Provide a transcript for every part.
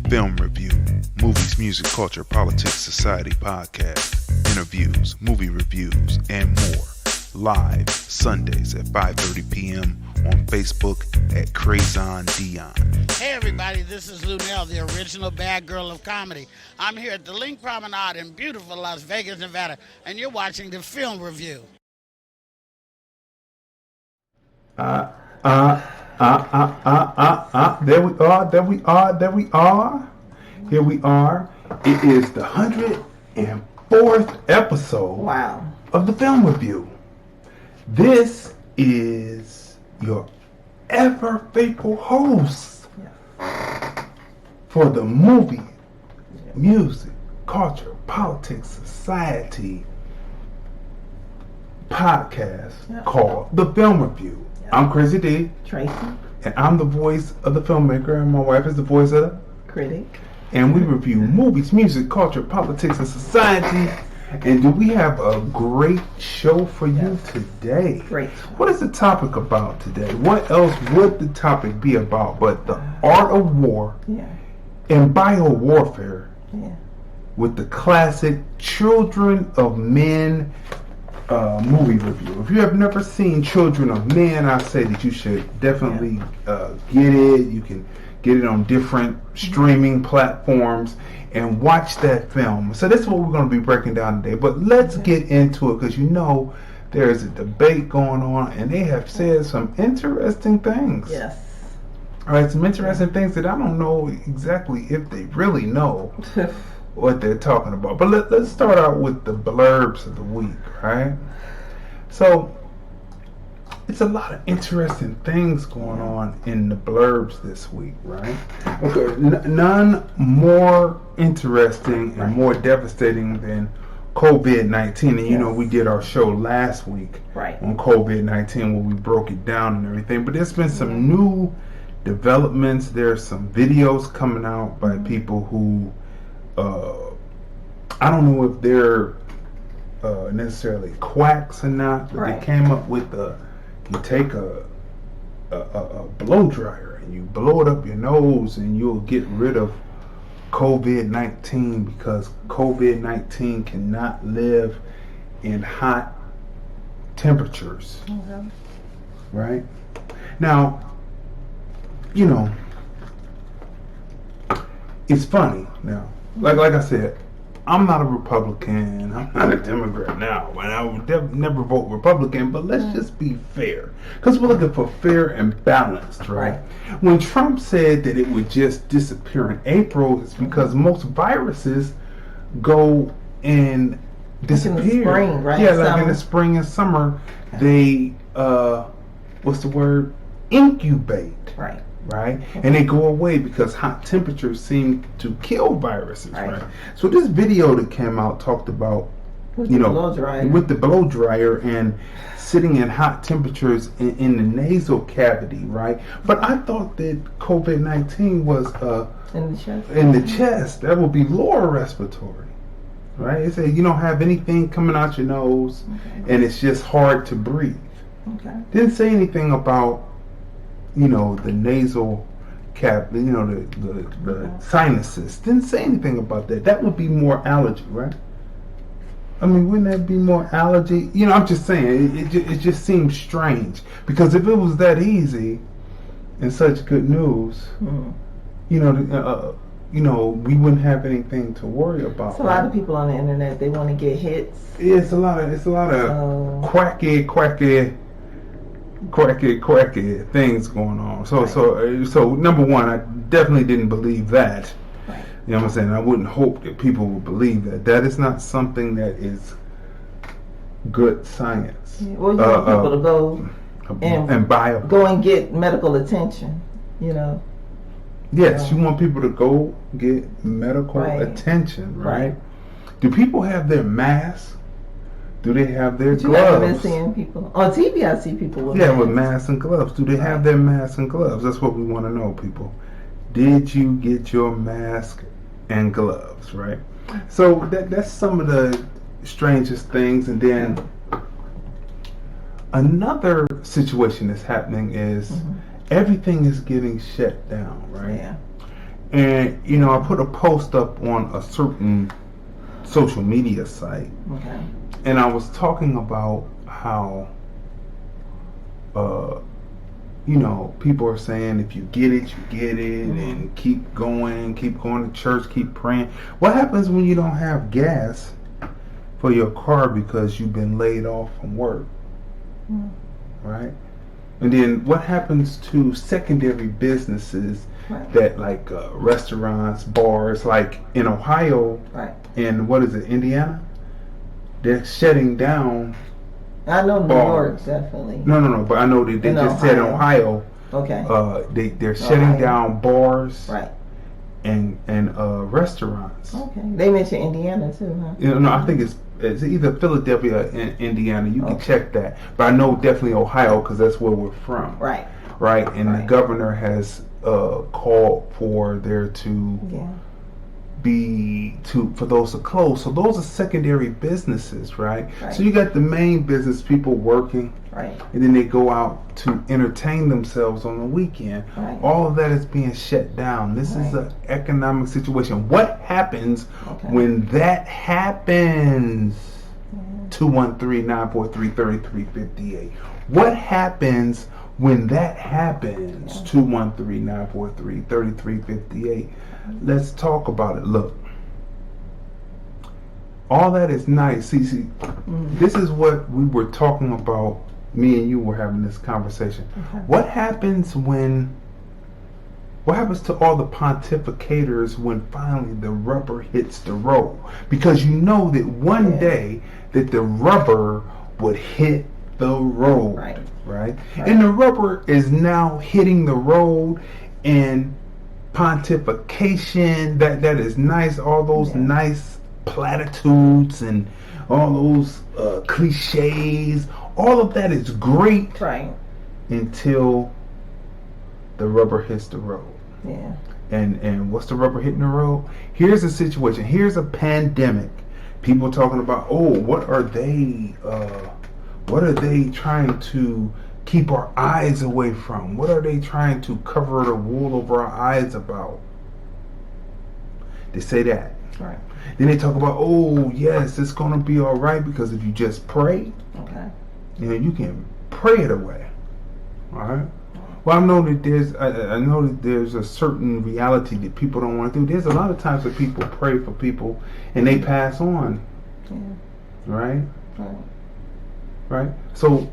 Film Review, Movies, Music, Culture, Politics, Society podcast, interviews, movie reviews, and more. Live Sundays at 5:30 p.m. on Facebook at Crazon Dion. Hey everybody, this is Lunell, the original bad girl of comedy. I'm here at the Link Promenade in beautiful Las Vegas, Nevada, and you're watching the Film Review. There we are. Here we are. It is the 104th episode of the Film Review. This is your ever faithful host for the movie, music, culture, politics, society podcast called The Film Review. I'm Crazy D. Tracy. And I'm the voice of the filmmaker, and my wife is the voice of the critic. And we review movies, music, culture, politics, and society. And do we have a great show for you today? Great. What is the topic about today? What else would the topic be about but the art of war and bio-warfare with the classic Children of Men movie review. If you have never seen Children of Men, I say that you should definitely get it. You can get it on different streaming platforms and watch that film. So that's what we're going to be breaking down today. But let's get into it, because you know there's a debate going on and they have said some interesting things. Yes. All right, some interesting things that I don't know exactly if they really know what they're talking about. But let's start out with the blurbs of the week, right? So it's a lot of interesting things going on in the blurbs this week, right? Okay, none more interesting and more devastating than COVID-19. And you know, we did our show last week on COVID-19 where we broke it down and everything. But there's been some new developments. There's some videos coming out by people who I don't know if they're necessarily quacks or not, but they came up with you take a blow dryer and you blow it up your nose and you'll get rid of COVID-19, because COVID-19 cannot live in hot temperatures. Right? Now, you know, it's funny now. Like I said, I'm not a Republican. I'm not a Democrat now, and I would never vote Republican. But let's just be fair, because we're looking for fair and balanced, right? When Trump said that it would just disappear in April, it's because most viruses go and disappear. In the spring, right? Yeah, like in the spring and summer, they what's the word? Incubate. Right? And they go away because hot temperatures seem to kill viruses, right? So this video that came out talked about, with the blow dryer and sitting in hot temperatures in the nasal cavity, right? But I thought that COVID-19 was in the chest. That would be lower respiratory, right? It said you don't have anything coming out your nose, and it's just hard to breathe. Didn't say anything about the nasal cavity, the sinuses. Didn't say anything about that. That would be more allergy, right? I mean, wouldn't that be more allergy? I'm just saying, it just seems strange. Because if it was that easy and such good news, we wouldn't have anything to worry about. It's a lot of people on the internet, they want to get hits. Yeah, it's a lot of quacky things going on. So number one, I definitely didn't believe that. You know what I'm saying? I wouldn't hope that people would believe that. That is not something that is good science. Well, you want people to go and get medical attention, Yes, you want people to go get medical attention, right? Do people have their masks? Do they have their gloves? I've been seeing people on TV. I see people with with masks and gloves. Do they have their masks and gloves? That's what we want to know, people. Did you get your mask and gloves, right? So that's some of the strangest things. And then another situation that's happening is everything is getting shut down, right? And, you know, I put a post up on a certain social media site. Okay. And I was talking about how, you know, people are saying if you get it, you get it, and keep going to church, keep praying. What happens when you don't have gas for your car because you've been laid off from work? Right? And then what happens to secondary businesses that, like restaurants, bars, like in Ohio, and what is it, Indiana? They're shutting down. I know New bars. York, definitely. No, but I know they just said Ohio. Okay. They're shutting down bars. Right. And restaurants. Okay. They mentioned Indiana too, huh? You know, I think it's either Philadelphia or Indiana. You can check that, but I know definitely Ohio because that's where we're from. Right. And the governor has called for there to for those to close. So those are secondary businesses, right? So you got the main business people working, and then they go out to entertain themselves on the weekend. All of that is being shut down. This is an economic situation. What happens when that happens? 213-943-3358. What happens when that happens? 213-943-3358. Let's talk about it. Look, all that is nice. See, this is what we were talking about. Me and you were having this conversation. What happens to all the pontificators when finally the rubber hits the road? Because you know that one day that the rubber would hit the road, right? And the rubber is now hitting the road, and pontification, that is nice, all those nice platitudes and all those cliches, all of that is great until the rubber hits the road. And what's the rubber hitting the road? Here's a situation. Here's a pandemic. People talking about, what are they trying to keep our eyes away from? What are they trying to cover the wool over our eyes about? They say that. Then they talk about, yes, it's going to be all right because if you just pray, you can pray it away. All right. Well, I know that there's a certain reality that people don't want to do. There's a lot of times that people pray for people and they pass on. Right. So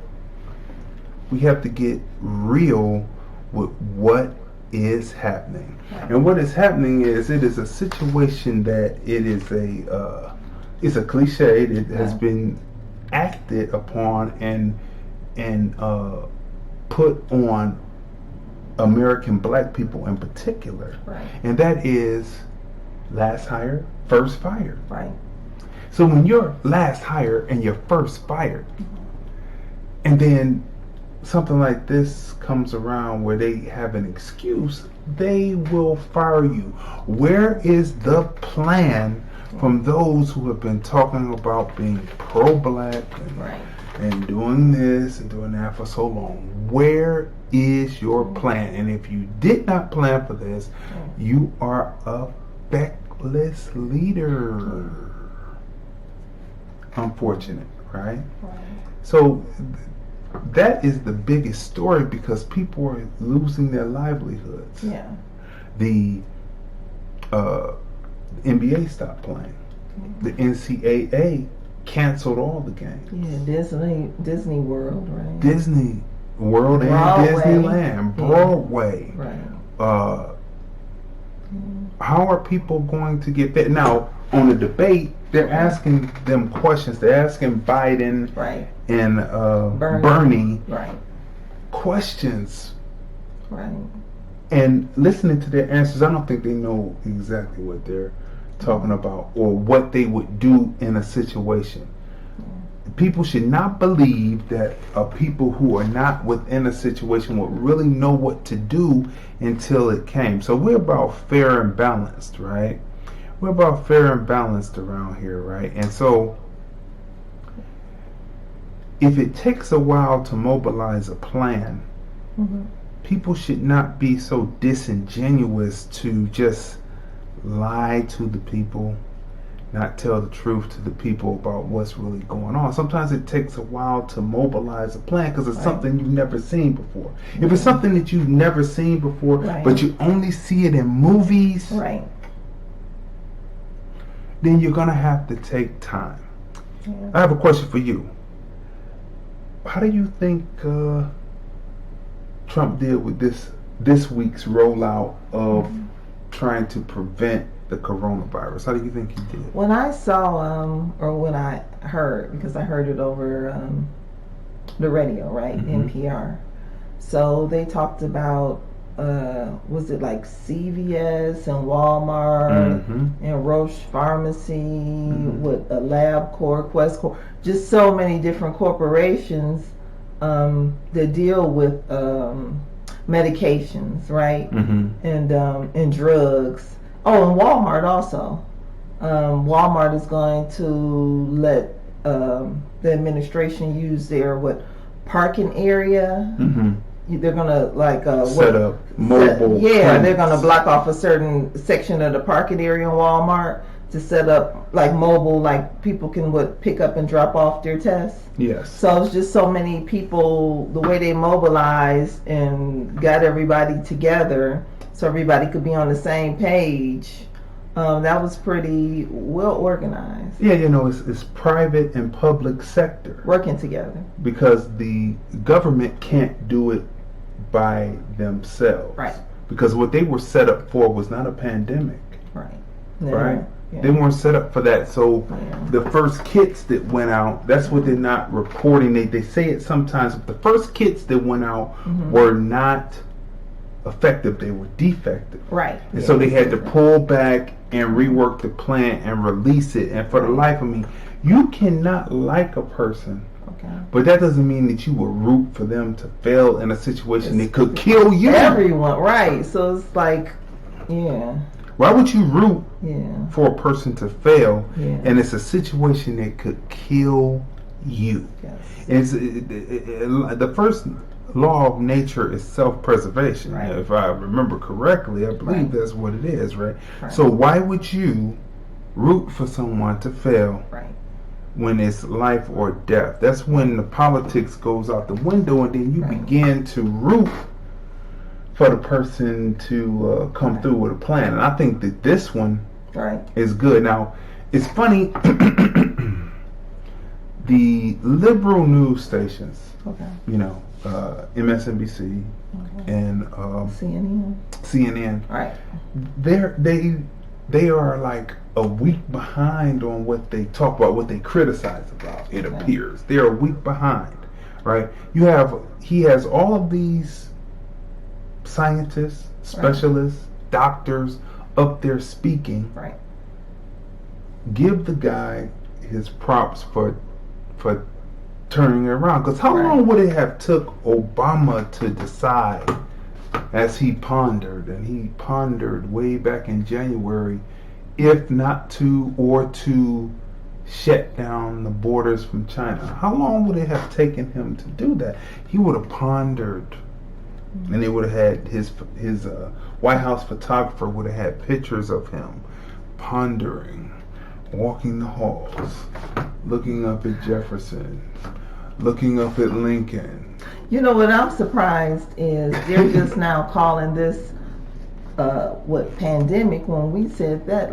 we have to get real with what is happening. And what is happening is it is a situation that it's a cliche that has been acted upon and put on American black people in particular. And that is last hired, first fired. So when you're last hired and you're first fired, and then something like this comes around where they have an excuse, they will fire you. Where is the plan from those who have been talking about being pro-black and doing this and doing that for so long? Where is your plan? And if you did not plan for this, you are a feckless leader. Unfortunate, right? So that is the biggest story because people are losing their livelihoods. The NBA stopped playing. The NCAA canceled all the games. Disney World, right? Disney World and Disneyland, Broadway. How are people going to get that? Now, on the debate, they're asking them questions. They're asking Biden and Bernie questions. And listening to their answers, I don't think they know exactly what they're talking about or what they would do in a situation. People should not believe that people who are not within a situation would really know what to do until it came. So we're about fair and balanced, right? We're about fair and balanced around here, right? And so if it takes a while to mobilize a plan, people should not be so disingenuous to just lie to the people, not tell the truth to the people about what's really going on. Sometimes it takes a while to mobilize a plan because it's something you've never seen before. If it's something that you've never seen before, but you only see it in movies, then you're going to have to take time. I have a question for you. How do you think Trump did with this week's rollout of trying to prevent the coronavirus? How do you think he did? When I saw, or when I heard, because I heard it over the radio, right, NPR. So they talked about, was it like CVS and Walmart and Roche Pharmacy with a LabCorp, Questcorp, just so many different corporations that deal with medications, right, and drugs. Oh, and Walmart also. Walmart is going to let the administration use their parking area. They're gonna set up mobile. They're gonna block off a certain section of the parking area in Walmart to set up mobile, people can pick up and drop off their tests. Yes. So it's just so many people. The way they mobilized and got everybody together, so everybody could be on the same page. That was pretty well organized. Yeah, it's private and public sector working together, because the government can't do it by themselves. Right. Because what they were set up for was not a pandemic. Right. Right. Yeah. They weren't set up for that. So the first kits that went out, that's what they're not reporting. They say it sometimes, but the first kits that went out were not effective. They were defective. Right. And so they had to pull back and rework the plan and release it. And for the life of me, you cannot like a person, but that doesn't mean that you will root for them to fail in a situation that could kill you. Everyone, right. So it's why would you root for a person to fail? And it's a situation that could kill you. Yes. The first law of nature is self-preservation. Right. If I remember correctly, I believe that's what it is, right? So why would you root for someone to fail when it's life or death? That's when the politics goes out the window, and then you begin to root for the person to come through with a plan. And I think that this one is good. Now, it's funny, the liberal news stations, MSNBC and CNN, right? They are like a week behind on what they talk about, what they criticize about. It appears they're a week behind, right? He has all of these scientists, specialists, doctors up there speaking. Right. Give the guy his props for turning it around. Because how long would it have took Obama to decide, as he pondered, and he pondered way back in January, if not to, or to shut down the borders from China? How long would it have taken him to do that? He would have pondered, and they would have had his White House photographer would have had pictures of him pondering, walking the halls, looking up at Jefferson, looking up at Lincoln. What I'm surprised is they're just now calling this pandemic, when we said that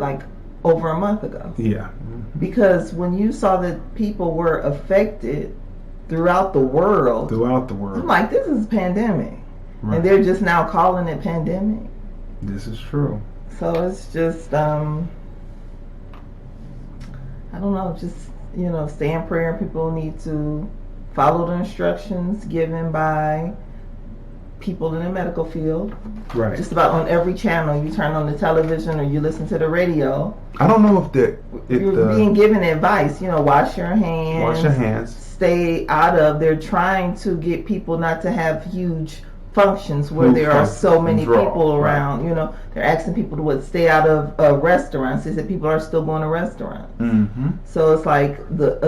over a month ago. Yeah. Because when you saw that people were affected throughout the world, I'm like, this is a pandemic. Right. And they're just now calling it pandemic. This is true. So it's just, I don't know, just, stay in prayer. People need to follow the instructions given by people in the medical field. Right. Just about on every channel. You turn on the television or you listen to the radio. I don't know if you're being given advice. Wash your hands. Wash your hands. Stay out of. They're trying to get people not to have huge functions where there are so many people around. They're asking people to stay out of restaurants. They said people are still going to restaurants. So it's like the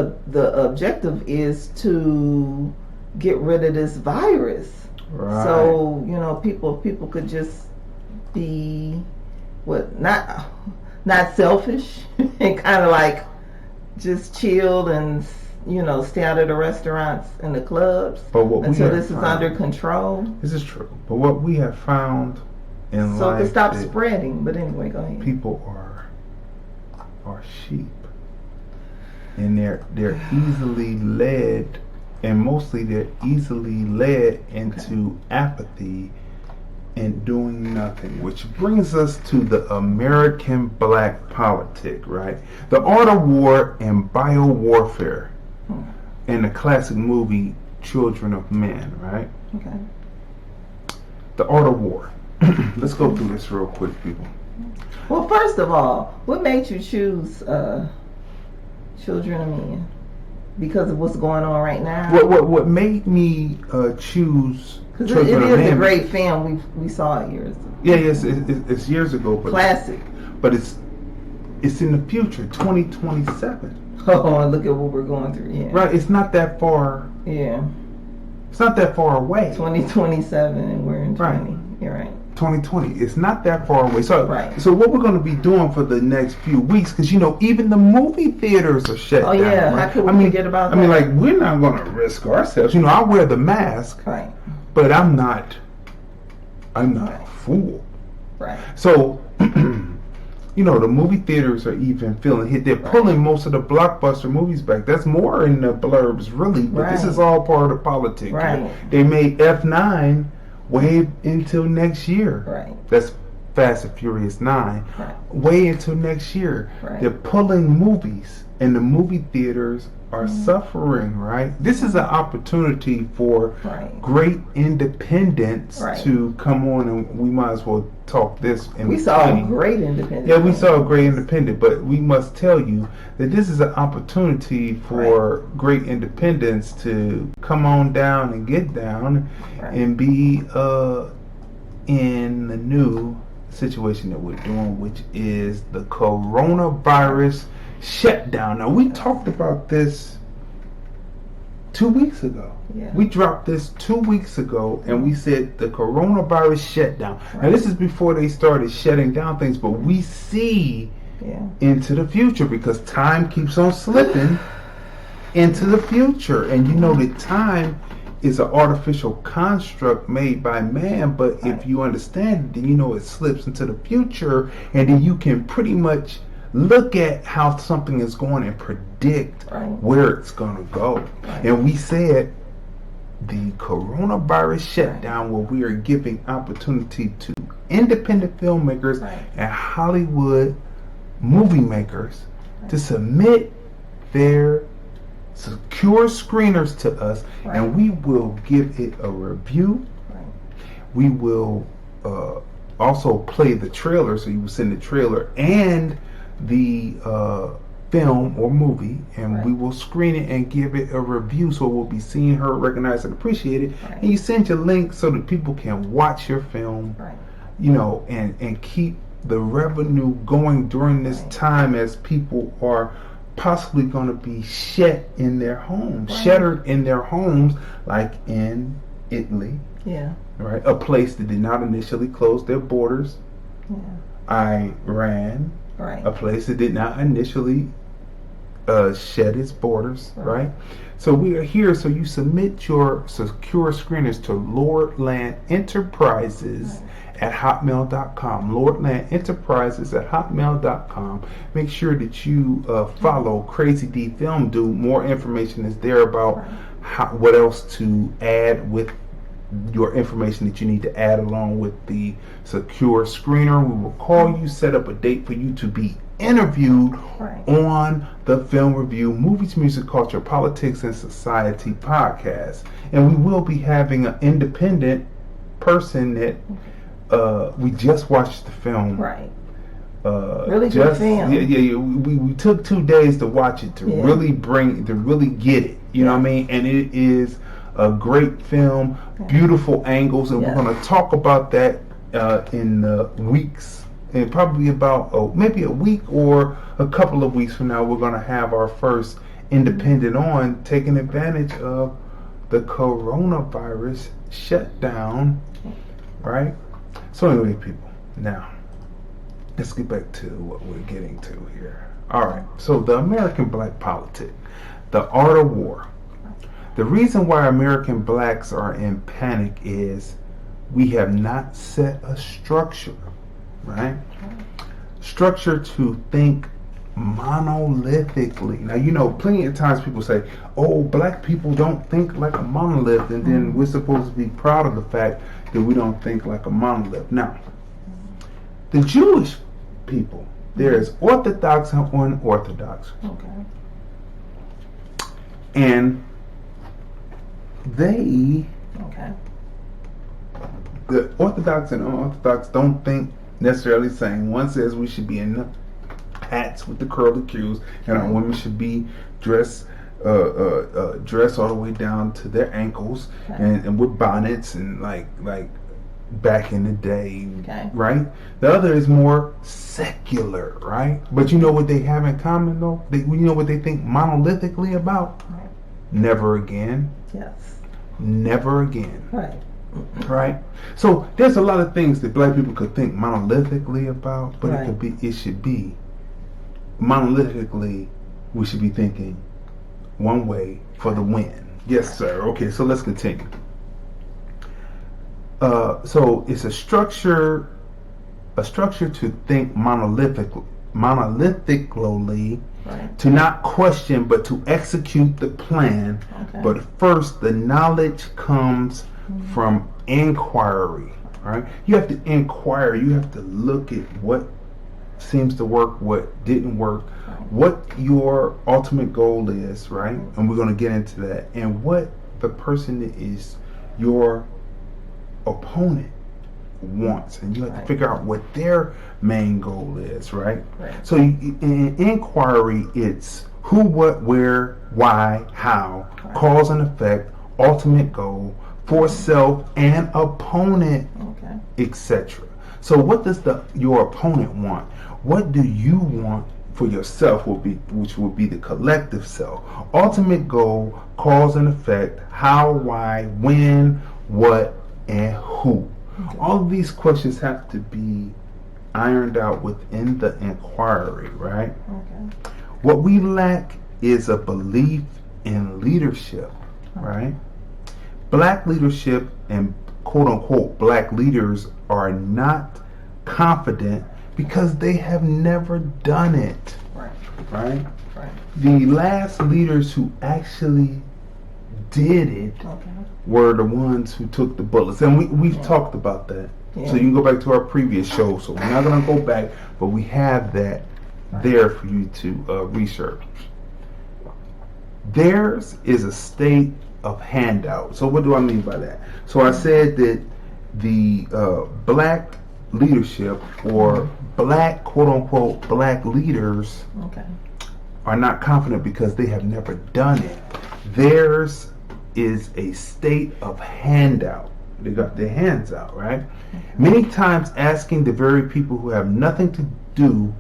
objective is to get rid of this virus. Right. So, you know, people could just be not selfish and kind of like just chilled and, you know, stay out of the restaurants and the clubs until this is under control. This is true. But what we have found in so life, it can stop spreading. But anyway, go ahead. People are sheep, and they're easily led, and mostly they're easily led into apathy and doing nothing, which brings us to the American black politic, right? The art of war and biowarfare in the classic movie Children of Men, right? Okay. The art of war. Let's go through this real quick, people. Well, first of all, what made you choose Children of Men? Because of what's going on right now? What made me choose Because it is a great film. We saw it years ago. Yeah, it's years ago. But classic. But it's in the future, 2027. Oh, and look at what we're going through. Yeah. Right. It's not that far. Yeah. It's not that far away. 2027, and we're in 20. Right. You're right. 2020. It's not that far away. So, right. So what we're going to be doing for the next few weeks, because you know, even the movie theaters are shut down. Oh yeah. Right? How could we forget about that? I mean, like, we're not going to risk ourselves. You know, I wear the mask. Right. But I'm not a fool. Right. So, you know, the movie theaters are even feeling hit. They're pulling most of the blockbuster movies back. That's more in the blurbs, really. But this is all part of the politics. Right. They made F9 way until next year. Right. That's Fast and Furious 9. Right. Way until next year. Right. They're pulling movies, and the movie theaters are suffering, right? This is an opportunity for great independents to come on, and we might as well talk this. We saw a great independent. Yeah, we saw a great independent, but we must tell you that this is an opportunity for great independents to come on down and get down and be in the new situation that we're doing, which is the coronavirus shutdown. Now, we talked about this 2 weeks ago. Yeah. We dropped this 2 weeks ago, and we said the coronavirus shutdown. Now, this is before they started shutting down things, but we see into the future because time keeps on slipping into the future. And you know that time is an artificial construct made by man, but if you understand it, then you know it slips into the future, and then you can pretty much look at how something is going and predict where it's going to go. And we said the coronavirus shutdown, where we are giving opportunity to independent filmmakers and Hollywood movie makers to submit their secure screeners to us, and we will give it a review. We will also play the trailer, so you will send the trailer and the film or movie, and we will screen it and give it a review, so it will be seen, heard, recognized, and appreciated. And you send your link so that people can watch your film, you know, and keep the revenue going during this time as people are possibly going to be shut in their homes, shuttered in their homes, like in Italy. Right, a place that did not initially close their borders. Iran. A place that did not initially shed its borders, right? So we are here. So you submit your secure screeners to Lordland Enterprises at hotmail.com. Lordland Enterprises at hotmail.com. Make sure that you follow Crazy D Film Dude. More information is there about what else to add with your information that you need to add along with the secure screener. We will call you, set up a date for you to be interviewed on the Film Review Movies, Music, Culture, Politics, and Society podcast. And we will be having an independent person that we just watched the film. Really good film. Yeah. We took 2 days to watch it to really get it. You know what I mean? And it is a great film, beautiful angles, and we're going to talk about that in weeks, and probably about maybe a week or a couple of weeks from now. We're going to have our first independent on taking advantage of the coronavirus shut down, right? So anyway, people, now let's get back to what we're getting to here. All right, so the American black politic, the art of war. The reason why American blacks are in panic is we have not set a structure, right? Structure to think monolithically. Now, you know, plenty of times people say, oh, black people don't think like a monolith, and then we're supposed to be proud of the fact that we don't think like a monolith. Now, the Jewish people, there's Orthodox and unorthodox. Okay. And they, the Orthodox and unorthodox don't think necessarily saying. One says we should be in the hats with the curly cues, and our women should be dressed all the way down to their ankles, and with bonnets and like back in the day, right? The other is more secular, right? But you know what they have in common though? You know what they think monolithically about? Right. Never again. Yes. Never again. Right. Right. So there's a lot of things that black people could think monolithically about, but it should be monolithically. We should be thinking one way for the win. Yes, sir. Okay, so let's continue. So it's a structure to think monolithically, to not question but to execute the plan. But first, the knowledge comes from inquiry. Right? You have to inquire. You have to look at what seems to work, what didn't work, what your ultimate goal is, right? And we're going to get into that, and what the person that is your opponent wants, and you have to figure out what their main goal is, right? So in inquiry, it's who, what, where, why, how, cause and effect, ultimate goal, for self and opponent, etc. So what does your opponent want? What do you want for yourself, which will be the collective self? Ultimate goal, cause and effect, how, why, when, what, and who. All of these questions have to be ironed out within the inquiry, right? What we lack is a belief in leadership, right? Black leadership and quote-unquote black leaders are not confident because they have never done it, right? The last leaders who actually did it were the ones who took the bullets, and we've talked about that. So you can go back to our previous show. So we're not going to go back, but we have that there for you to research. Theirs is a state of handout. So what do I mean by that? So I said that the black leadership or black quote-unquote black leaders are not confident because they have never done it. Theirs is a state of handout. They got their hands out, right? Many times asking the very people who have nothing to do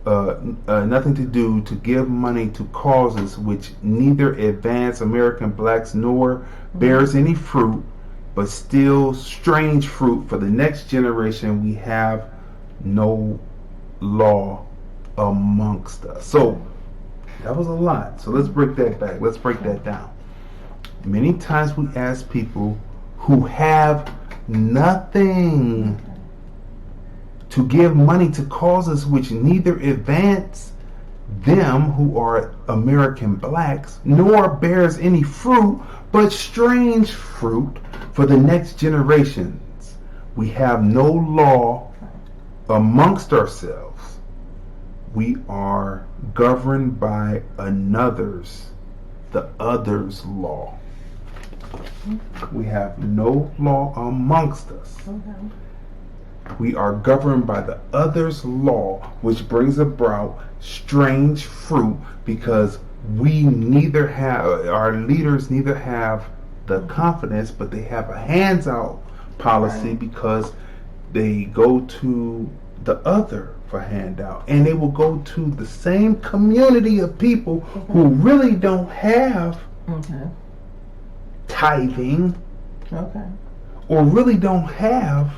to give money to causes which neither advance American blacks nor bears any fruit, but still strange fruit for the next generation. We have no law amongst us. So that was a lot. So let's break that back. Let's break that down. Many times we ask people who have nothing to give money to causes which neither advance them, who are American blacks, nor bears any fruit, but strange fruit for the next generations. We have no law amongst ourselves. We are governed by the other's law. We have no law amongst us. We are governed by the other's law, which brings about strange fruit because our leaders neither have the confidence, but they have a hands out policy because they go to the other for handout, and they will go to the same community of people who really don't have tithing, Okay. or really don't have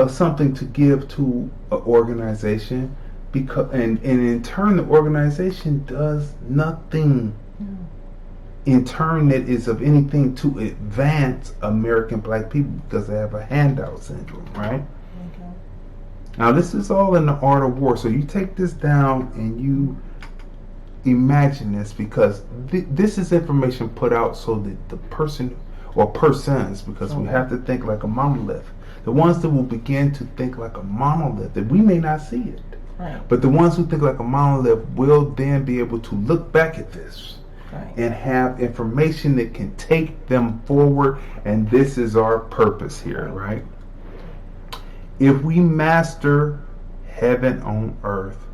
something to give to an organization, because and in turn the organization does nothing in turn that is of anything to advance American black people, because they have a handout syndrome, right? Okay. Now this is all in the art of war, so you take this down and you imagine this, because this is information put out so that the person or persons, because we have to think like a monolith, the ones that will begin to think like a monolith, that we may not see it, Right. but the ones who think like a monolith will then be able to look back at this and have information that can take them forward. And this is our purpose here, right? If we master heaven on earth,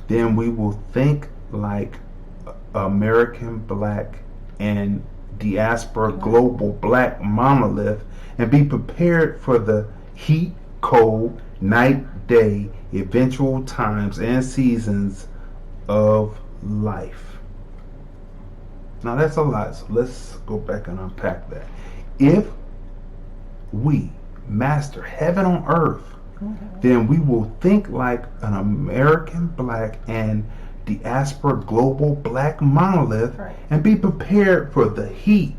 then we will think like American black and diaspora global black monolith, and be prepared for the heat, cold, night, day, eventual times and seasons of life. Now that's a lot, so let's go back and unpack that. If we master heaven on earth, then we will think like an American black and diaspora global black monolith, and be prepared for the heat,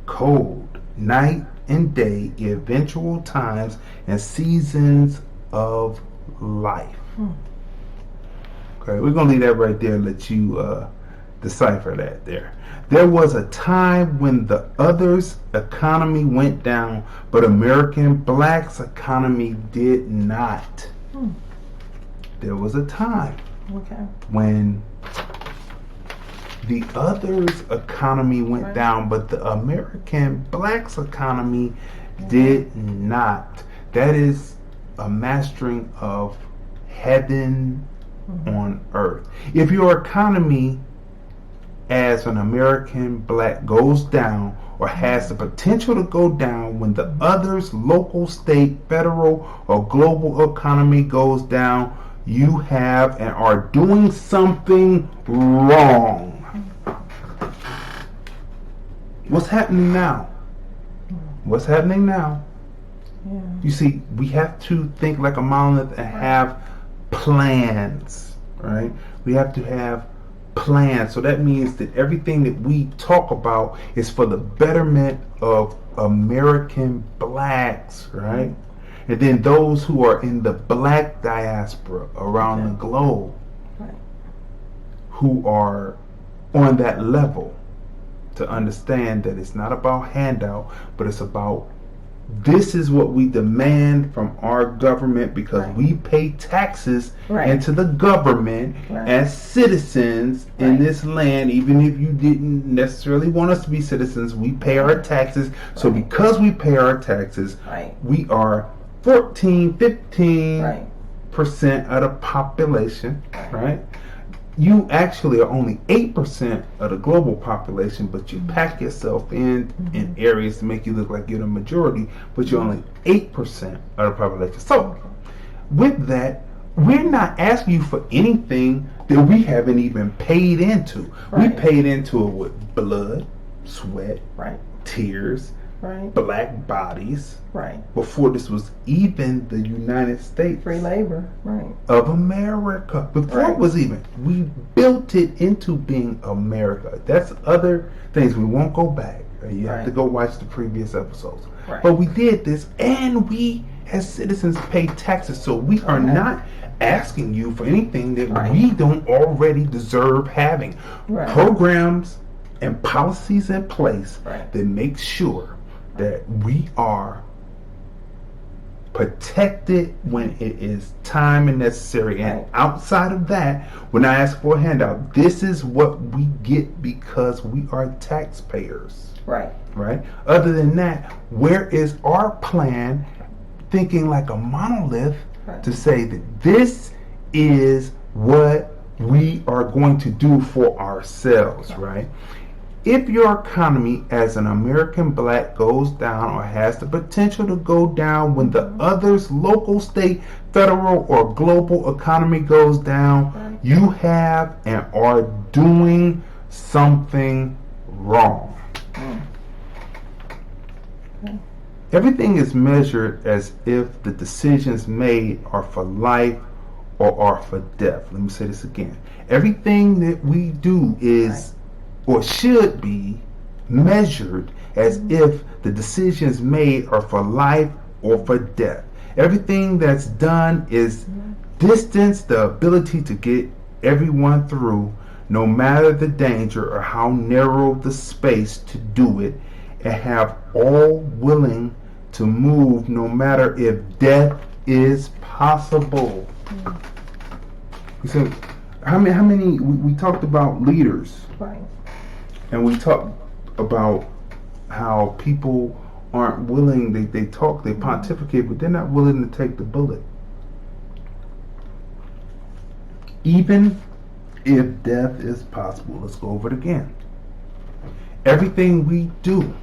cold, night and day, eventual times and seasons of life. Okay, we're going to leave that right there and let you decipher that there. There was a time when the others' economy went down, but American blacks' economy did not. There was a time when the others' economy went down, but the American blacks' economy did not. That is a mastering of heaven on earth. If your economy as an American black goes down, or has the potential to go down, when the others, local, state, federal, or global economy goes down, you have and are doing something wrong. What's happening now? What's happening now? You see, we have to think like a monolith and have plans, right? We have to have plans. So that means that everything that we talk about is for the betterment of American blacks, right? And then those who are in the black diaspora around the globe, who are on that level, to understand that it's not about handout, but it's about, this is what we demand from our government, because we pay taxes into the government as citizens in this land. Even if you didn't necessarily want us to be citizens, we pay our taxes. So because we pay our taxes, we are 15% of the population, right? You actually are only 8% of the global population, but you pack yourself in areas to make you look like you're the majority, but you're only 8% of the population. So, with that, we're not asking you for anything that we haven't even paid into. We paid into it with blood, sweat, tears, black bodies, before this was even the United States. Free labor, of America. Before it was even, we built it into being America. That's other things. We won't go back. You have to go watch the previous episodes. But we did this, and we as citizens pay taxes. So we are not asking you for anything that we don't already deserve having. Programs and policies in place that make sure that we are protected when it is time and necessary. And outside of that, we're not asking for a handout. This is what we get because we are taxpayers. Right. Other than that, where is our plan, thinking like a monolith, to say that this is what we are going to do for ourselves, right? If your economy as an American black goes down, or has the potential to go down, when the others, local, state, federal, or global economy goes down, you have and are doing something wrong. Okay. Everything is measured as if the decisions made are for life or are for death. Let me say this again. Everything that we do is or should be measured as if the decisions made are for life or for death. Everything that's done is distance the ability to get everyone through, no matter the danger or how narrow the space to do it, and have all willing to move no matter if death is possible. So how many we talked about leaders, Right. and we talked about how people aren't willing, they talk, they pontificate, but they're not willing to take the bullet. Even if death is possible, let's go over it again. Everything we do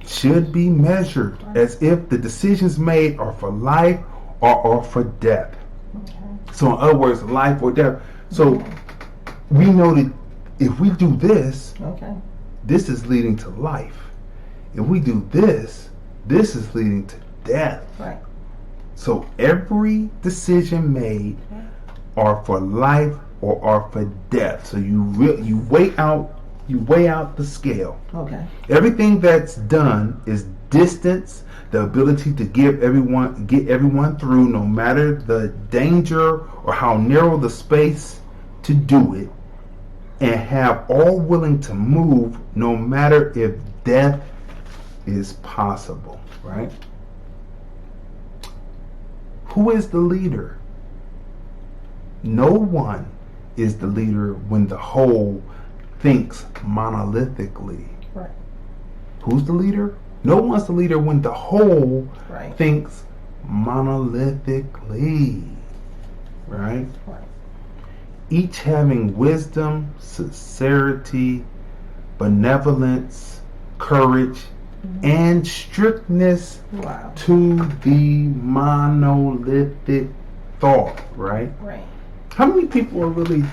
should be measured as if the decisions made are for life or are for death. Okay. So in other words, life or death. So we know that if we do this, Okay. this is leading to life. If we do this, this is leading to death. Right. So every decision made are for life or are for death. So you weigh out the scale. Okay. Everything that's done is distance the ability to get everyone through, no matter the danger or how narrow the space to do it, and have all willing to move, no matter if death is possible. Right? Who is the leader? No one is the leader when the whole thinks monolithically. Right. Who's the leader? No one's the leader when the whole Right. thinks monolithically. Right? Right. Each having wisdom, sincerity, benevolence, courage, and strictness Wow. to the monolithic thought. Right? Right. How many people are really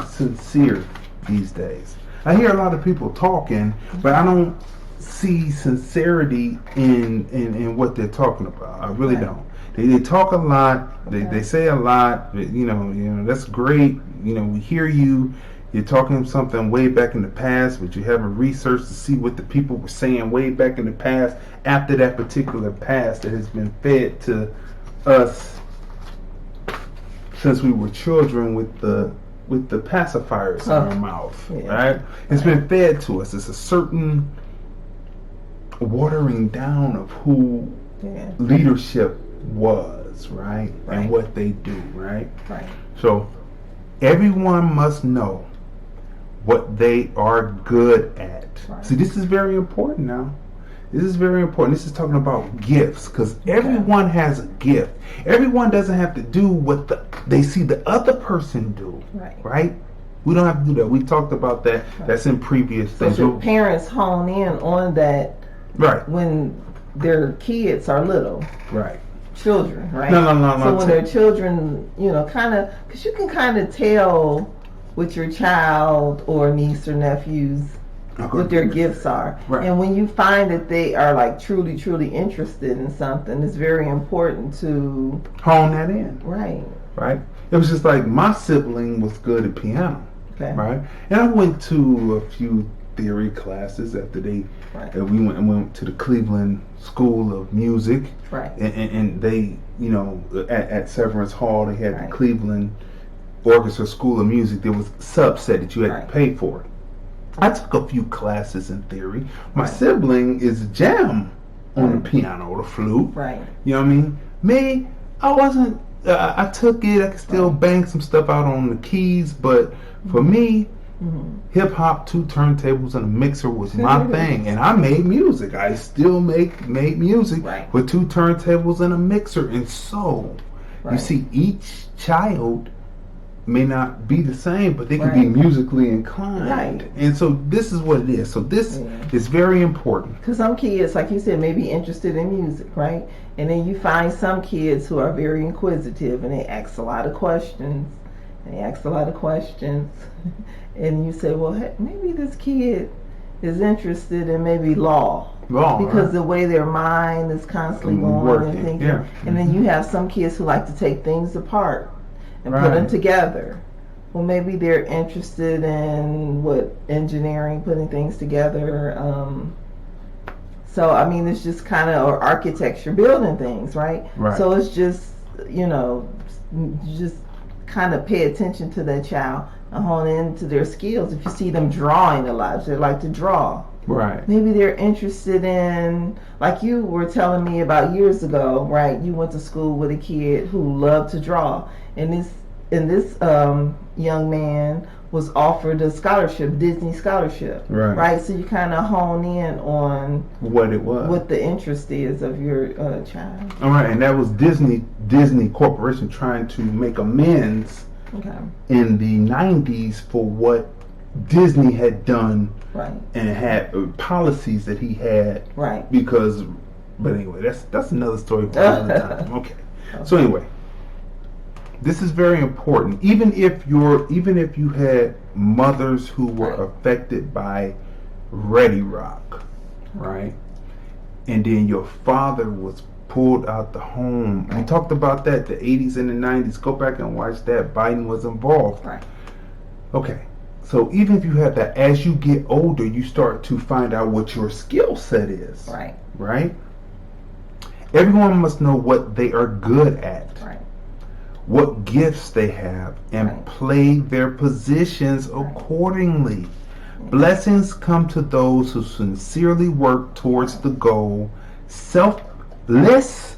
sincere these days? I hear a lot of people talking, but I don't see sincerity in what they're talking about. I really Right. don't. They talk a lot. Okay. They say a lot. You know that's great. We hear you. You're talking something way back in the past, but you haven't researched to see what the people were saying way back in the past after that particular past that has been fed to us since we were children with the pacifiers in our mouth, Yeah. right? It's been fed to us. It's a certain watering down of who Yeah. leadership was, right? Right. And what they do, right? Right. So everyone must know what they are good at. Right. See, this is very important now. This is very important. This is talking about gifts, because everyone has a gift. Everyone doesn't have to do what they see the other person do. Right. Right? We don't have to do that. We talked about that. Right. That's in previous So things. the parents hone in on that Right. when their kids are little. Right. Children, right? No. So when their children, kind of, because you can kind of tell with your child or niece or nephews what their gifts are. Right. And when you find that they are like truly, truly interested in something, it's very important to hone that in. Right. Right. It was just like my sibling was good at piano. Okay. Right. And I went to a few theory classes after we went to the Cleveland School of Music. Right. And they, at Severance Hall, they had Right. the Cleveland Orchestra School of Music. There was a subset that you had Right. to pay for it. I took a few classes in theory. My Right. sibling is a jam on the piano or the flute. Right. You know what I mean? Me, I wasn't. I took it. I could still bang some stuff out on the keys, but for me, hip hop, 2 turntables and a mixer was my thing, and I made music. I still made music with 2 turntables and a mixer, and so you see, each child may not be the same, but they can be musically inclined. Right. And so this is what it is. So this is very important. Because some kids, like you said, may be interested in music, right? And then you find some kids who are very inquisitive and they ask a lot of questions. And you say, well, hey, maybe this kid is interested in maybe law. Because the way their mind is constantly going and thinking. Yeah. And then you have some kids who like to take things apart and put them together. Well, maybe they're interested in engineering, putting things together. So I mean, it's just kind of, or architecture, building things, right? So it's just, just kind of pay attention to that child and hone into their skills. If you see them drawing a lot, they like to draw. Right. Maybe they're interested in, like you were telling me about years ago, right? You went to school with a kid who loved to draw, and this young man was offered a scholarship, Disney scholarship, right? So you kind of hone in on what it was, what the interest is of your child. All right, and that was Disney Corporation trying to make amends in the 90s for what Disney had done, and had policies that he had, because, but anyway, that's another story for another time. Okay. So anyway, this is very important. Even if you had mothers who were affected by Ready Rock, right, and then your father was pulled out the home. We talked about that, the 80s and the 90s. Go back and watch that. Biden was involved. Okay. So even if you have that, as you get older, you start to find out what your skill set is. Right? Everyone must know what they are good at. What gifts they have, and play their positions accordingly. Blessings come to those who sincerely work towards the goal. Selflessness,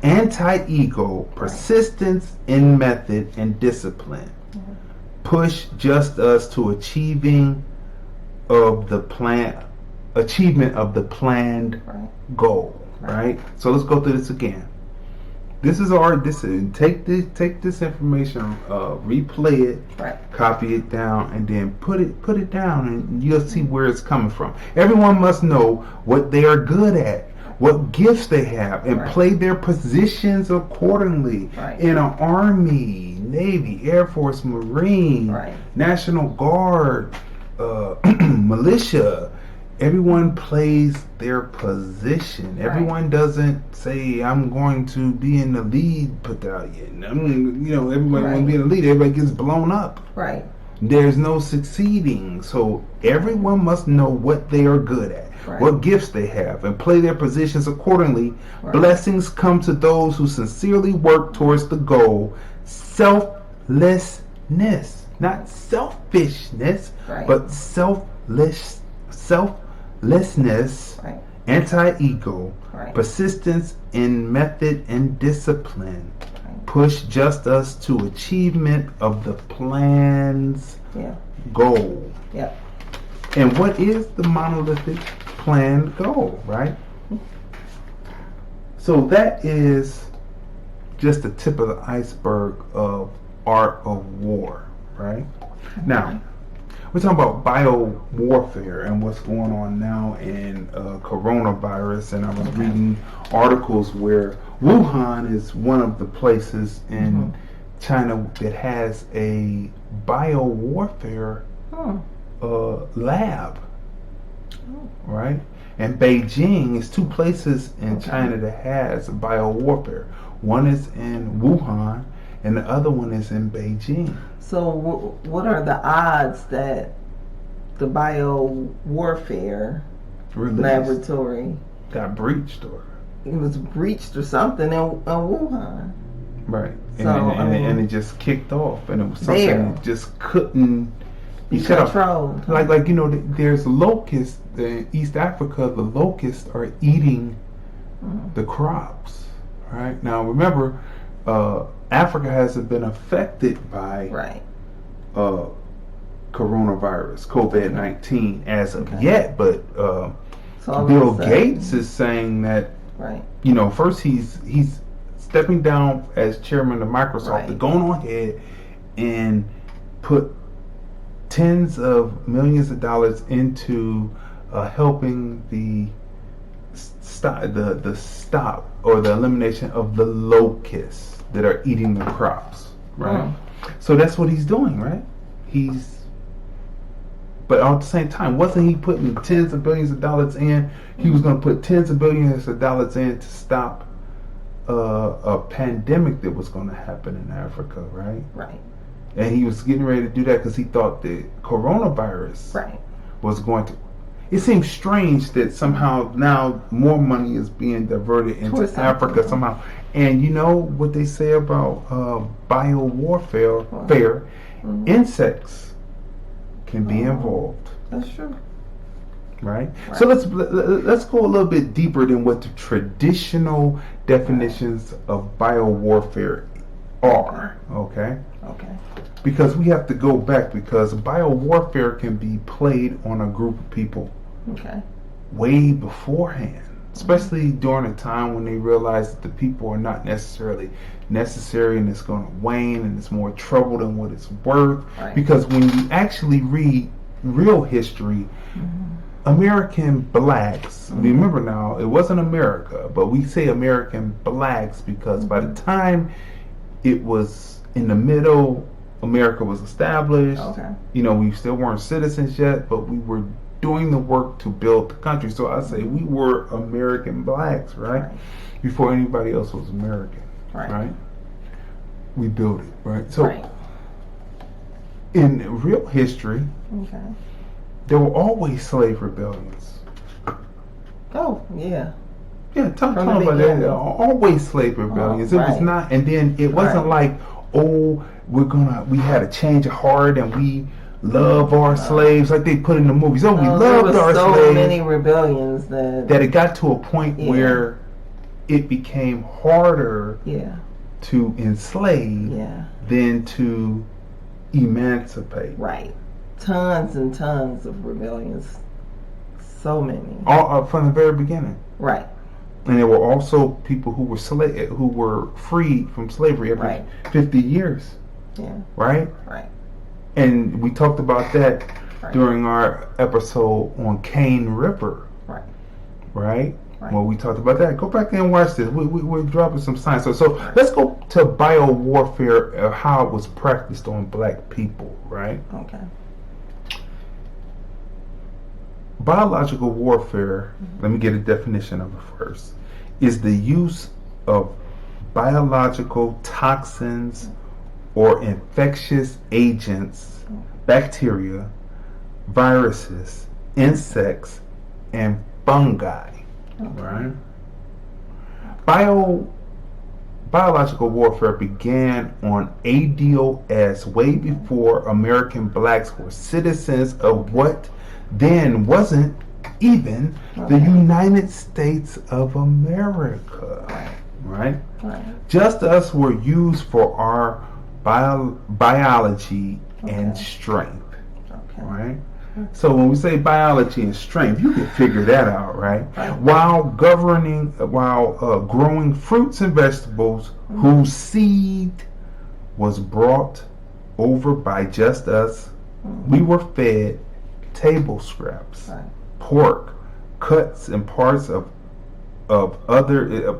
anti-ego, persistence in method and discipline. Push just us to achievement of the planned goal. Right? So let's go through this again. This is take this information, replay it, copy it down, and then put it down, and you'll see where it's coming from. Everyone must know what they are good at, what gifts they have, and play their positions accordingly. In an Army, Navy, Air Force, Marine, National Guard, militia. Everyone plays their position. Everyone doesn't say, I'm going to be in the lead battalion. Everybody wants to be in the lead. Everybody gets blown up. There's no succeeding. So everyone must know what they are good at, what gifts they have, and play their positions accordingly. Blessings come to those who sincerely work towards the goal. Selflessness, not selfishness, but selflessness, anti-ego, persistence in method and discipline. Push just us to achievement of the plan's goal. And what is the monolithic planned goal, right? So that is just the tip of the iceberg of art of war, right? Now, we're talking about bio-warfare and what's going on now in coronavirus, and I was reading articles where Wuhan is one of the places in China that has a bio-warfare lab, right? And Beijing is two places in China that has bio-warfare. One is in Wuhan, and the other one is in Beijing. So what are the odds that the bio-warfare laboratory got breached, or it was breached or something in Wuhan? Right. And it just kicked off, and it was something that just couldn't be controlled. Like there's locusts in East Africa. The locusts are eating the crops. Right now, remember, Africa hasn't been affected by coronavirus, COVID-19 as of yet, but Bill Gates is saying that first he's stepping down as chairman of Microsoft, to going on ahead and put tens of millions of dollars into helping the stop or the elimination of the locusts that are eating the crops, right? So that's what he's doing, right? He's But at the same time, wasn't he putting tens of billions of dollars in? He was going to put tens of billions of dollars in to stop a pandemic that was going to happen in Africa, right? Right. And he was getting ready to do that because he thought the coronavirus was going to. It seems strange that somehow now more money is being diverted into Africa somehow. And you know what they say about bio-warfare? Insects can be involved. That's true. Right? So let's go a little bit deeper than what the traditional definitions of bio-warfare are. Okay? Okay. Because we have to go back, because bio-warfare can be played on a group of people way beforehand, especially during a time when they realize that the people are not necessarily necessary and it's going to wane and it's more trouble than what it's worth. Because when you actually read real history, American blacks, remember now, it wasn't America, but we say American blacks because by the time it was in the middle, America was established. You know, we still weren't citizens yet, but we were doing the work to build the country. So I say we were American blacks, right? Before anybody else was American, right? We built it, right? So in real history, there were always slave rebellions. Yeah, talk about that. Always slave rebellions. It was not, and then it wasn't like, oh, we had a change of heart and we love our slaves like they put in the movies. Oh, we loved our slaves. There were so many rebellions that it got to a point where it became harder to enslave than to emancipate. Tons and tons of rebellions. So many. All from the very beginning. And there were also people who were freed from slavery every 50 years. Right? And we talked about that during our episode on Cane River. Right? Well, we talked about that. Go back and watch this. We're dropping some science. So let's go to bio-warfare, how it was practiced on black people, right? Biological warfare, let me get a definition of it first, is the use of biological toxins or infectious agents, bacteria, viruses, insects, and fungi. Right? Biological warfare began on ADOS way before American blacks were citizens of what then wasn't even the United States of America. Right? Just us were used for our biology and strength. Right? So when we say biology and strength, you can figure that out, right? While growing fruits and vegetables whose seed was brought over by just us, we were fed table scraps, pork, cuts and parts of other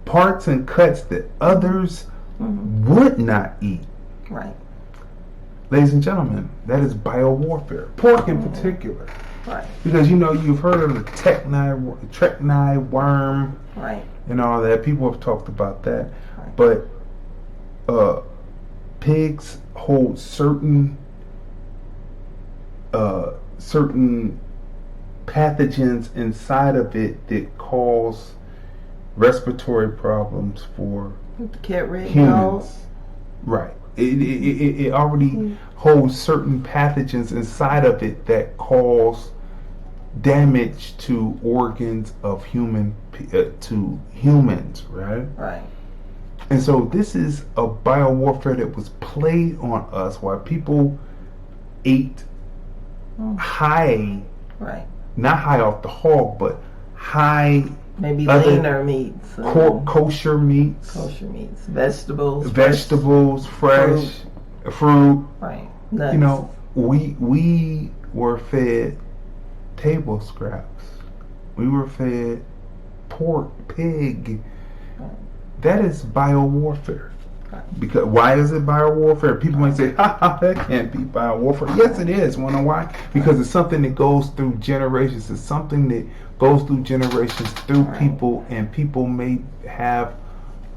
parts and cuts that others would not eat. Ladies and gentlemen, that is bio-warfare. Pork in particular. Because, you know, you've heard of the Trekni worm and all that. People have talked about that. But pigs hold certain pathogens inside of it that cause respiratory problems for humans. It already holds certain pathogens inside of it that cause damage to organs of to humans, right? And so this is a biowarfare that was played on us while people ate high, not high off the hog, but high, maybe leaner meats, kosher meats, vegetables, fresh fruit. Nuts. You know, we were fed table scraps. We were fed pork, pig. That is biowarfare. Because why is it biowarfare? People might say, "Ha ha, that can't be biowarfare." Yes, it is. Wanna know why? Because it's something that goes through generations. It's something that goes through generations through people, and people may have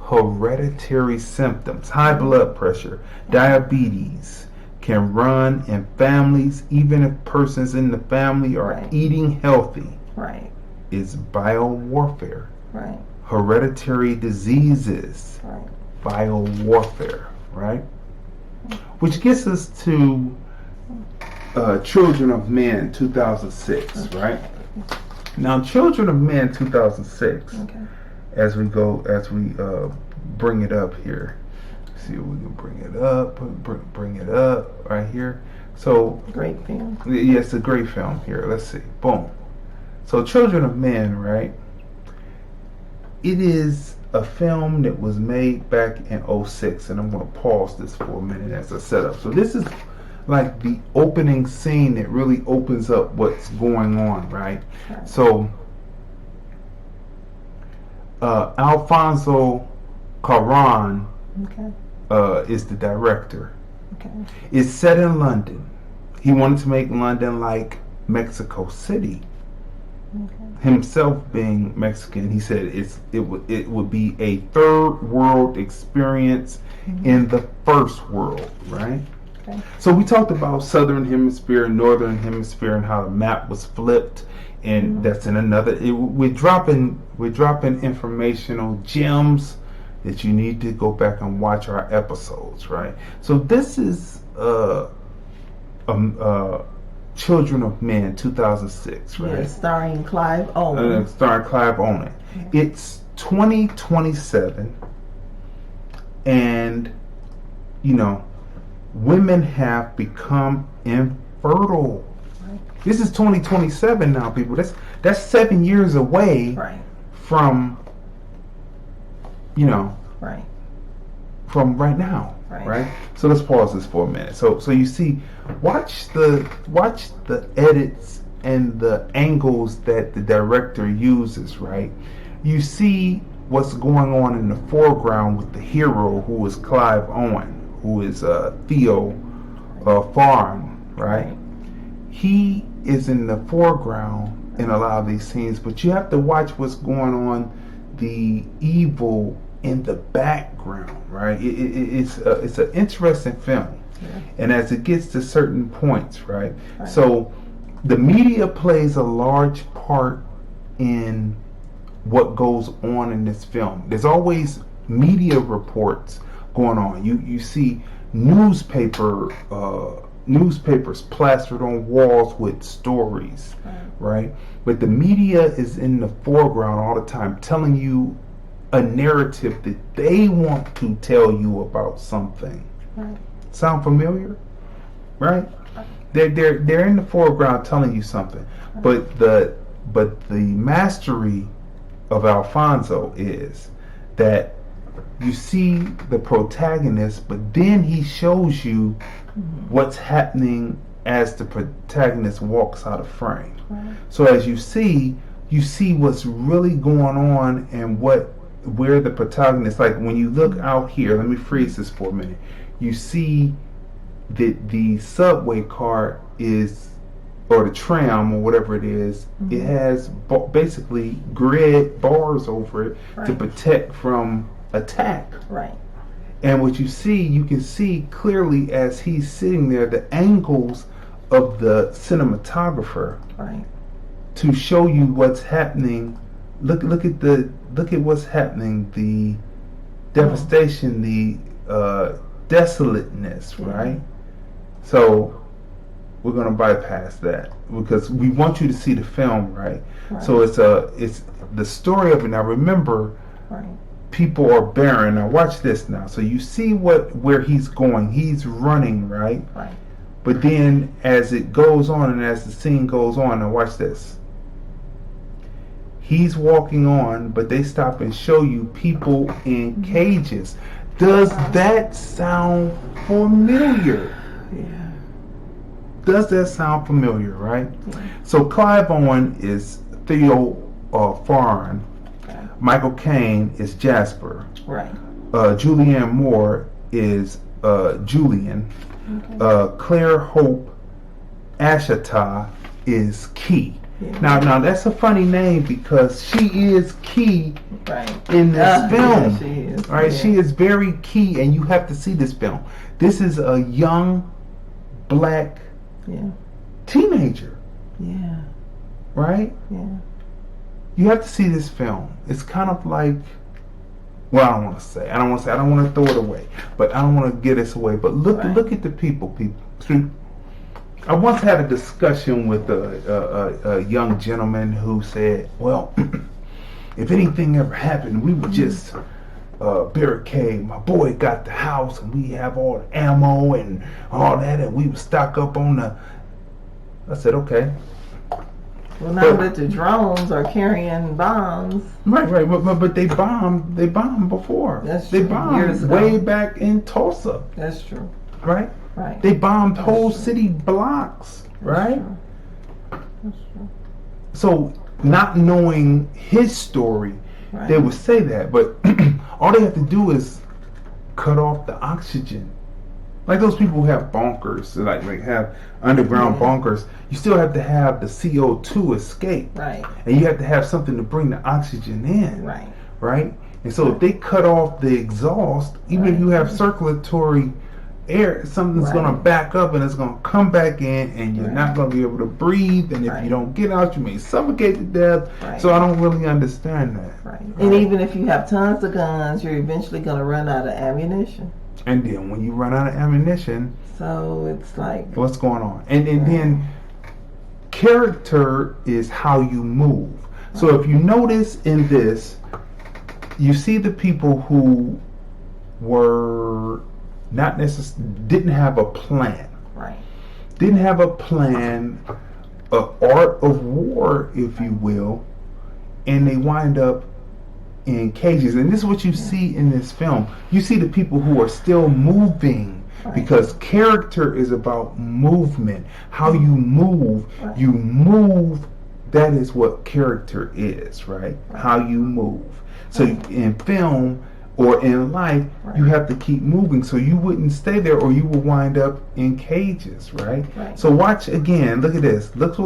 hereditary symptoms. High blood pressure, diabetes can run in families, even if persons in the family are eating healthy. Right. It's biowarfare. Right. Hereditary diseases. Right. Biowarfare, right? Which gets us to Children of Men 2006, right? Now, Children of Men 2006, as we bring it up here. See if we can bring it up right here. So, great film. Yeah, it's a great film here. Let's see. Boom. So, Children of Men, right? It is a film that was made back in 2006, and I'm going to pause this for a minute as a setup. So this is like the opening scene that really opens up what's going on, right? So Alfonso Cuarón is the director. It's set in London. He wanted to make London like Mexico City. Himself being Mexican, he said it would be a third world experience in the first world, right? So we talked about Southern Hemisphere, Northern Hemisphere, and how the map was flipped, and that's in another. We're dropping informational gems that you need to go back and watch our episodes, right? So this is Children of Men 2006, right? Yeah, starring Clive Owen. It's 2027, and women have become infertile. This is 2027 now, people. That's 7 years away from from right now. Right. So let's pause this for a minute. So you see, watch the edits and the angles that the director uses, right? You see what's going on in the foreground with the hero, who is Clive Owen, who is Theo Farn, right? He is in the foreground in a lot of these scenes, but you have to watch what's going on, the evil in the background, right? It's an interesting film, and as it gets to certain points, right? So the media plays a large part in what goes on in this film. There's always media reports going on. You see newspapers plastered on walls with stories, right? But the media is in the foreground all the time, telling you a narrative that they want to tell you about something. Sound familiar? Right? They're in the foreground telling you something. But the mastery of Alfonso is that you see the protagonist, but then he shows you what's happening as the protagonist walks out of frame. So as you see what's really going on, and where the protagonist, like when you look out here, let me freeze this for a minute. You see that the subway car or the tram or whatever it is, it has basically grid bars over it to protect from attack. And what you can see clearly as he's sitting there, the angles of the cinematographer to show you what's happening. Look at what's happening, the devastation, the desolateness, right? So we're gonna bypass that because we want you to see the film, right? So it's the story of it. Now remember, people are barren. Now watch this now. So you see where he's going. He's running, right? But then as it goes on and as the scene goes on, now watch this. He's walking on, but they stop and show you people in cages. Does that sound familiar? Yeah. Does that sound familiar, right? So Clive Owen is Theo Farn. Michael Caine is Jasper. Julianne Moore is Julian. Claire Hope Ashata is Key. Yeah. Now that's a funny name because she is key in this film. Yeah, she is. Right? Yeah. She is very key, and you have to see this film. This is a young black teenager. Yeah. Right? Yeah. You have to see this film. It's kind of like, well, I don't want to say. I don't want to throw it away. But I don't want to get us away. But look at the people. See, I once had a discussion with a young gentleman who said, well, if anything ever happened, we would just barricade. My boy got the house, and we have all the ammo and all that, and we would stock up on the... I said, okay. Well, now that the drones are carrying bombs. Right, but they bombed before. That's true. They bombed way back in Tulsa. That's true. Right? Right. They bombed whole city blocks, right? That's true. So, not knowing his story, they would say that, but all they have to do is cut off the oxygen. Like those people who have bunkers, like have underground bunkers, you still have to have the CO2 escape. Right. And you have to have something to bring the oxygen in. Right. Right? And so if they cut off the exhaust, even if you have circulatory air, something's going to back up and it's going to come back in, and you're not going to be able to breathe, and if you don't get out, you may suffocate to death. So I don't really understand that. Right. And even if you have tons of guns, you're eventually going to run out of ammunition. And then when you run out of ammunition, so it's like, what's going on? And then character is how you move. So if you notice in this, you see the people who were not necessarily, didn't have a plan. Right. Didn't have a plan, an art of war, if you will, and they wind up in cages. And this is what you see in this film. You see the people who are still moving, because character is about movement. How you move, that is what character is, right? How you move. So in film or in life, you have to keep moving, so you wouldn't stay there, or you will wind up in cages, right? So watch again. Look at this. Look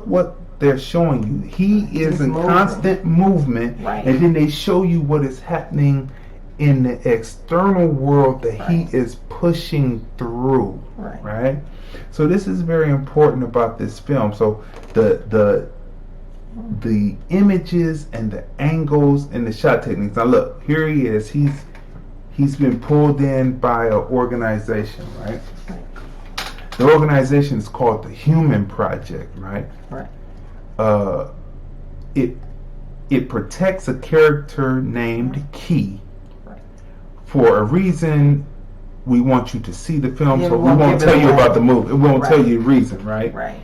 what they're showing you. He is in constant movement, and then they show you what is happening in the external world that he is pushing through, right? So this is very important about this film. So the images and the angles and the shot techniques. Now look, here he is. He's been pulled in by an organization, right? The organization is called the Human Project, right? It protects a character named Key for a reason. We want you to see the film, so we won't tell you about the movie. We won't tell you the reason, right?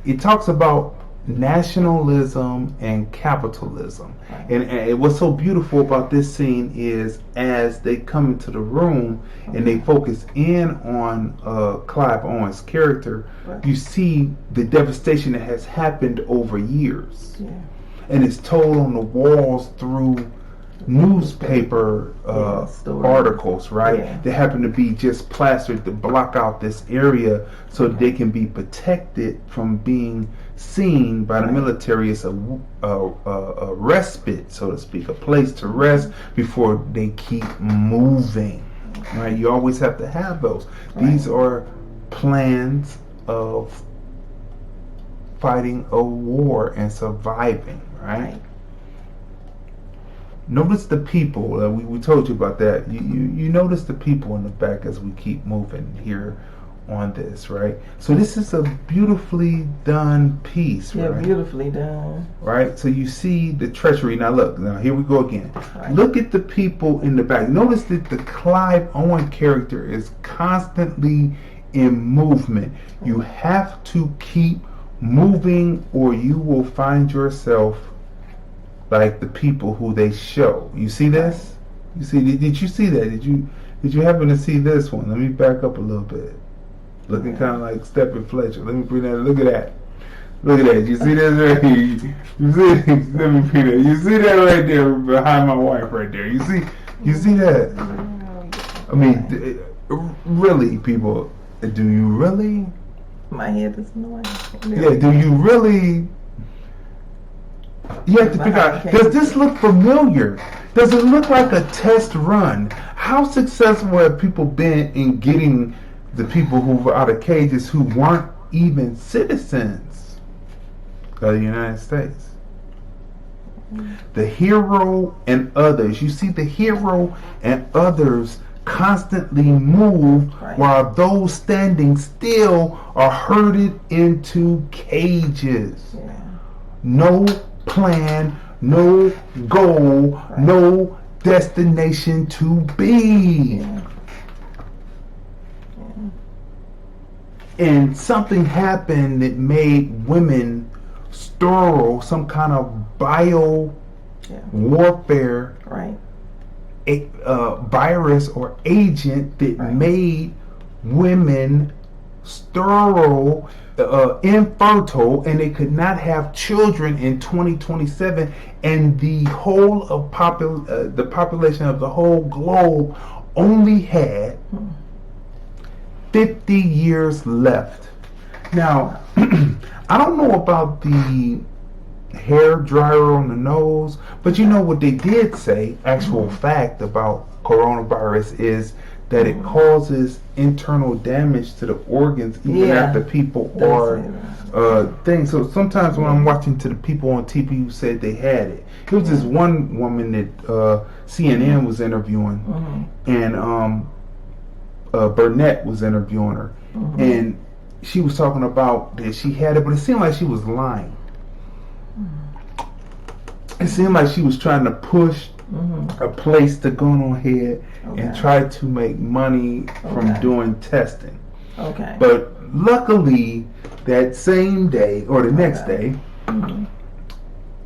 It talks about nationalism and capitalism, and what's so beautiful about this scene is as they come into the room and they focus in on Clive Owen's character, you see the devastation that has happened over years, and it's told on the walls through newspaper articles, right? They happen to be just plastered to block out this area so they can be protected from being seen by the military as a respite, so to speak, a place to rest before they keep moving, right? You always have to have those. These are plans of fighting a war and surviving, right? Notice the people. We told you about that. You notice the people in the back as we keep moving here on this, right? So this is a beautifully done piece, right? Yeah, beautifully done. Right? So you see the treachery. Now look, here we go again. Look at the people in the back. Notice that the Clive Owen character is constantly in movement. You have to keep moving or you will find yourself like the people who they show. You see this? You see? Did you see that? Did you happen to see this one? Let me back up a little bit. Looking kind of like Stephen Fletcher. Let me bring that. Look at that. Look at that. You see this right here? You see? Let me read it. You see that right there behind my wife right there? You see that? I mean, really, people, do you really? My head is in the way. Yeah, do you really? You have to figure out, does this look familiar? Does it look like a test run? How successful have people been in getting the people who were out of cages who weren't even citizens of the United States? The hero and others. You see, the hero and others constantly move while those standing still are herded into cages. No plan, no goal, no destination to be. And something happened that made women sterile, some kind of bio warfare virus or agent that made women sterile, infertile, and they could not have children in 2027, and the whole of the population of the whole globe only had 50 years left. Now, I don't know about the hair dryer on the nose, but you know what they did say, actual fact about coronavirus is that it causes internal damage to the organs even after people are things. So sometimes when I'm watching to the people on TV who said they had it, there was this one woman that CNN was interviewing, and Burnett was interviewing her, and she was talking about that she had it, but it seemed like she was lying. It seemed like she was trying to push a place to go on ahead and try to make money from doing testing. But luckily, that same day or the next day,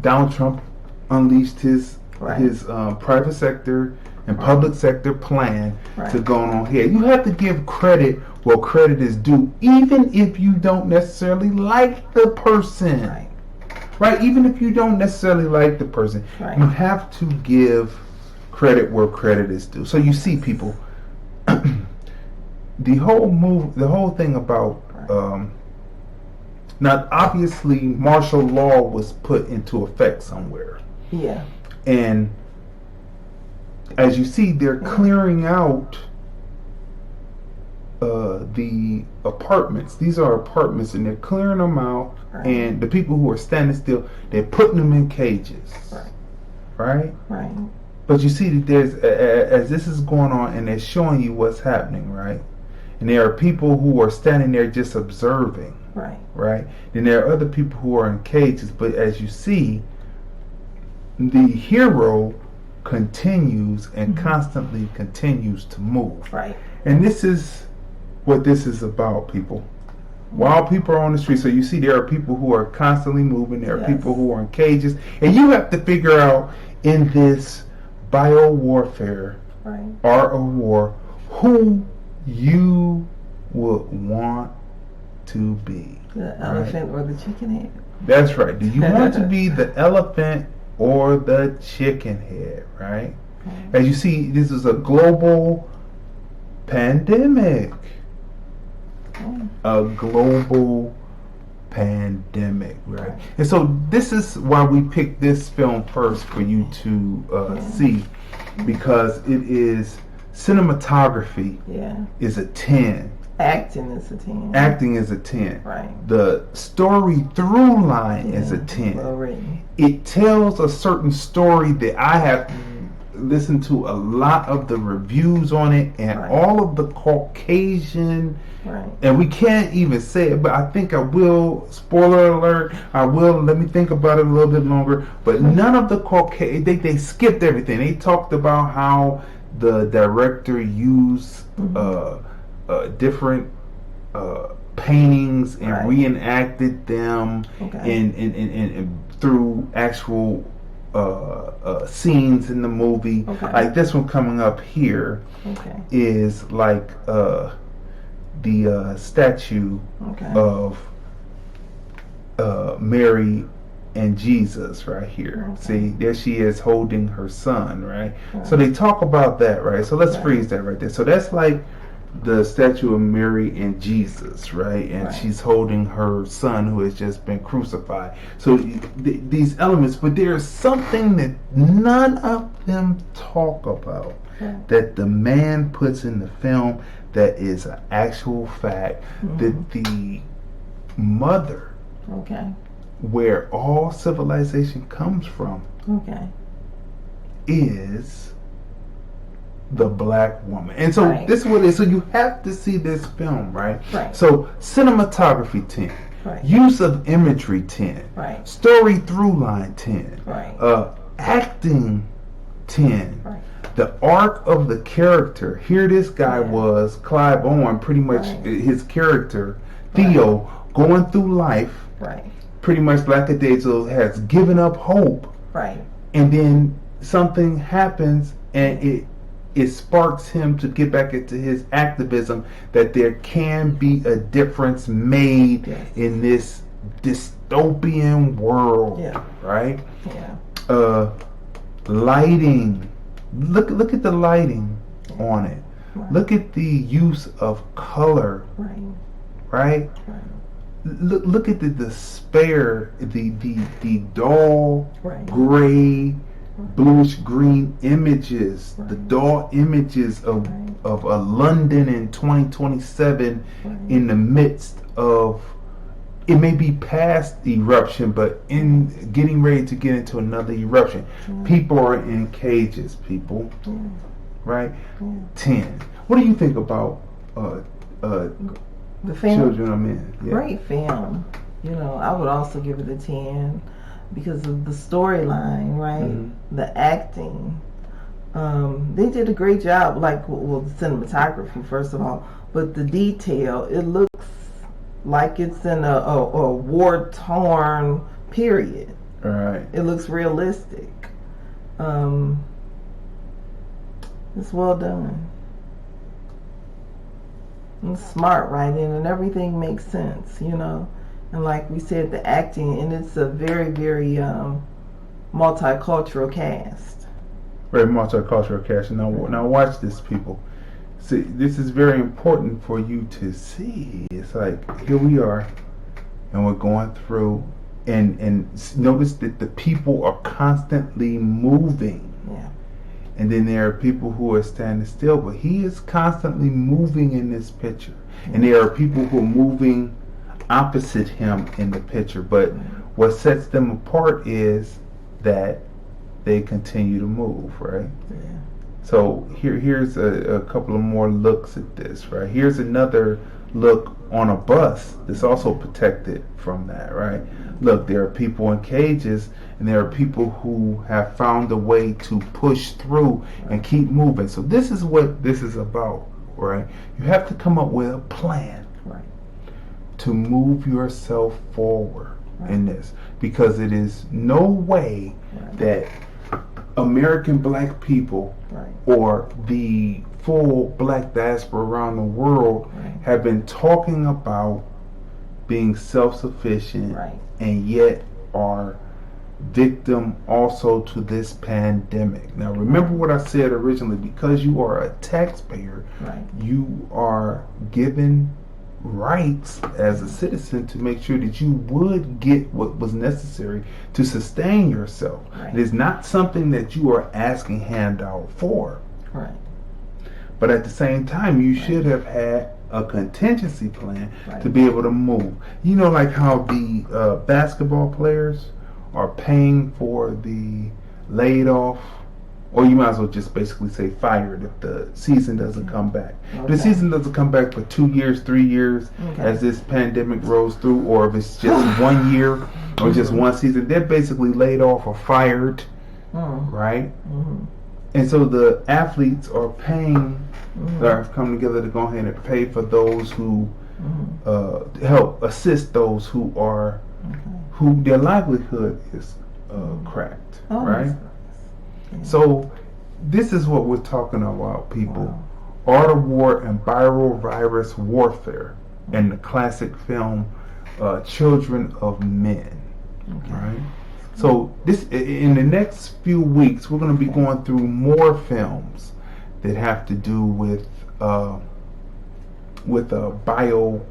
Donald Trump unleashed his private sector and public sector plan to go on ahead. You have to give credit where credit is due, even if you don't necessarily like the person. Right? Even if you don't necessarily like the person, you have to give credit where credit is due. So you see, people, the whole thing about now, obviously, martial law was put into effect somewhere. And as you see, they're clearing out the apartments. These are apartments, and they're clearing them out. And the people who are standing still, they're putting them in cages. Right. But you see that there's as this is going on, and they're showing you what's happening, right? And there are people who are standing there just observing. Right. And there are other people who are in cages. But as you see, the hero continues and constantly continues to move. And this is what this is about, people. While people are on the street, so you see there are people who are constantly moving, there are people who are in cages, and you have to figure out in this bio warfare, art of war, who you would want to be. The elephant or the chicken head. That's right. Do you want to be the elephant or the chicken head, right? As you see, this is a global pandemic. A global pandemic, right? And so this is why we picked this film first for you to see, because it is cinematography is a 10. Acting is a 10. Acting is a 10. The story through line is a 10. It tells a certain story that I have listened to a lot of the reviews on it, and all of the Caucasian, and we can't even say it, but I think I will, spoiler alert, I will, let me think about it a little bit longer, but none of the Caucasian, they skipped everything. They talked about how the director used different paintings and reenacted them and through actual scenes in the movie. Like this one coming up here is like the statue of Mary and Jesus right here. Okay. See, there she is holding her son, right? So they talk about that, right? So let's freeze that right there. So that's like the statue of Mary and Jesus, right? And she's holding her son who has just been crucified. So these elements, but there's something that none of them talk about that the man puts in the film that is an actual fact, that the mother, where all civilization comes from, is the black woman. And so this is what it is. So you have to see this film, right? So cinematography 10, use of imagery 10, story through line 10, acting 10, the arc of the character. Here this guy was, Clive Owen, pretty much his character, Theo, going through life, pretty much lackadaisical, has given up hope, and then something happens and it sparks him to get back into his activism, that there can be a difference made in this dystopian world, right? Lighting. Look at the lighting on it. Look at the use of color, right? Look at the despair, the dull gray, bluish green images, the dull images of a London in 2027 in the midst of, it may be past eruption, but in getting ready to get into another eruption. People are in cages, people, right? 10. What do you think about the film? Children of Men? Great film. You know, I would also give it a 10 because of the storyline, right? The acting. They did a great job, like, well, the cinematography, first of all, but the detail, it looks like it's in a war-torn period. Right. It looks realistic. It's well done. It's smart writing, and everything makes sense, you know. And like we said, the acting, and it's a very, very multicultural cast. Very multicultural cast. Now watch this, people. See, this is very important for you to see. It's like, here we are, and we're going through, and notice that the people are constantly moving. And then there are people who are standing still, but he is constantly moving in this picture. And there are people who are moving opposite him in the picture. But what sets them apart is that they continue to move, right? So here's a couple of more looks at this, right? Here's another look on a bus that's also protected from that, right? Look, there are people in cages, and there are people who have found a way to push through and keep moving. So this is what this is about, right? You have to come up with a plan to move yourself forward in this, because it is no way that American black people or the full black diaspora around the world have been talking about being self-sufficient and yet are victim also to this pandemic. Now remember what I said originally, because you are a taxpayer, you are given rights as a citizen to make sure that you would get what was necessary to sustain yourself. It is not something that you are asking handout for. But at the same time, you should have had a contingency plan to be able to move. You know, like how the basketball players are paying for the laid off, or you might as well just basically say fired if the season doesn't come back. If the season doesn't come back for 2 years, 3 years, as this pandemic rolls through, or if it's just 1 year or just one season, they're basically laid off or fired, right? And so the athletes are paying, are coming together to go ahead and pay for those who help assist those who are, who their livelihood is cracked, right? So this is what we're talking about, people. Art of War and Viral Virus Warfare, and the classic film Children of Men. Right. So this, in the next few weeks, we're going to be going through more films that have to do with bio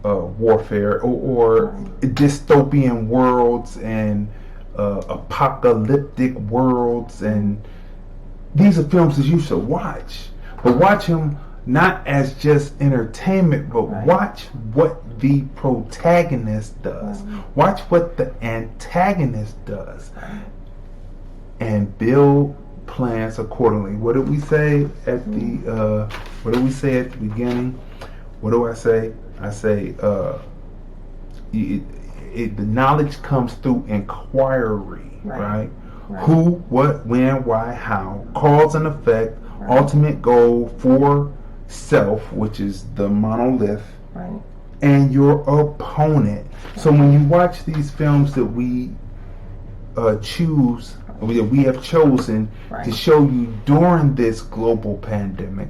warfare or dystopian worlds and apocalyptic worlds, and these are films that you should watch. But watch them not as just entertainment, but watch what the protagonist does. Watch what the antagonist does, and build plans accordingly. What did we say at the? What did we say at the beginning? What do I say? I say the knowledge comes through inquiry, right? Who, what, when, why, how, cause and effect, ultimate goal for self, which is the monolith, and your opponent. So when you watch these films that we choose, that we have chosen to show you during this global pandemic,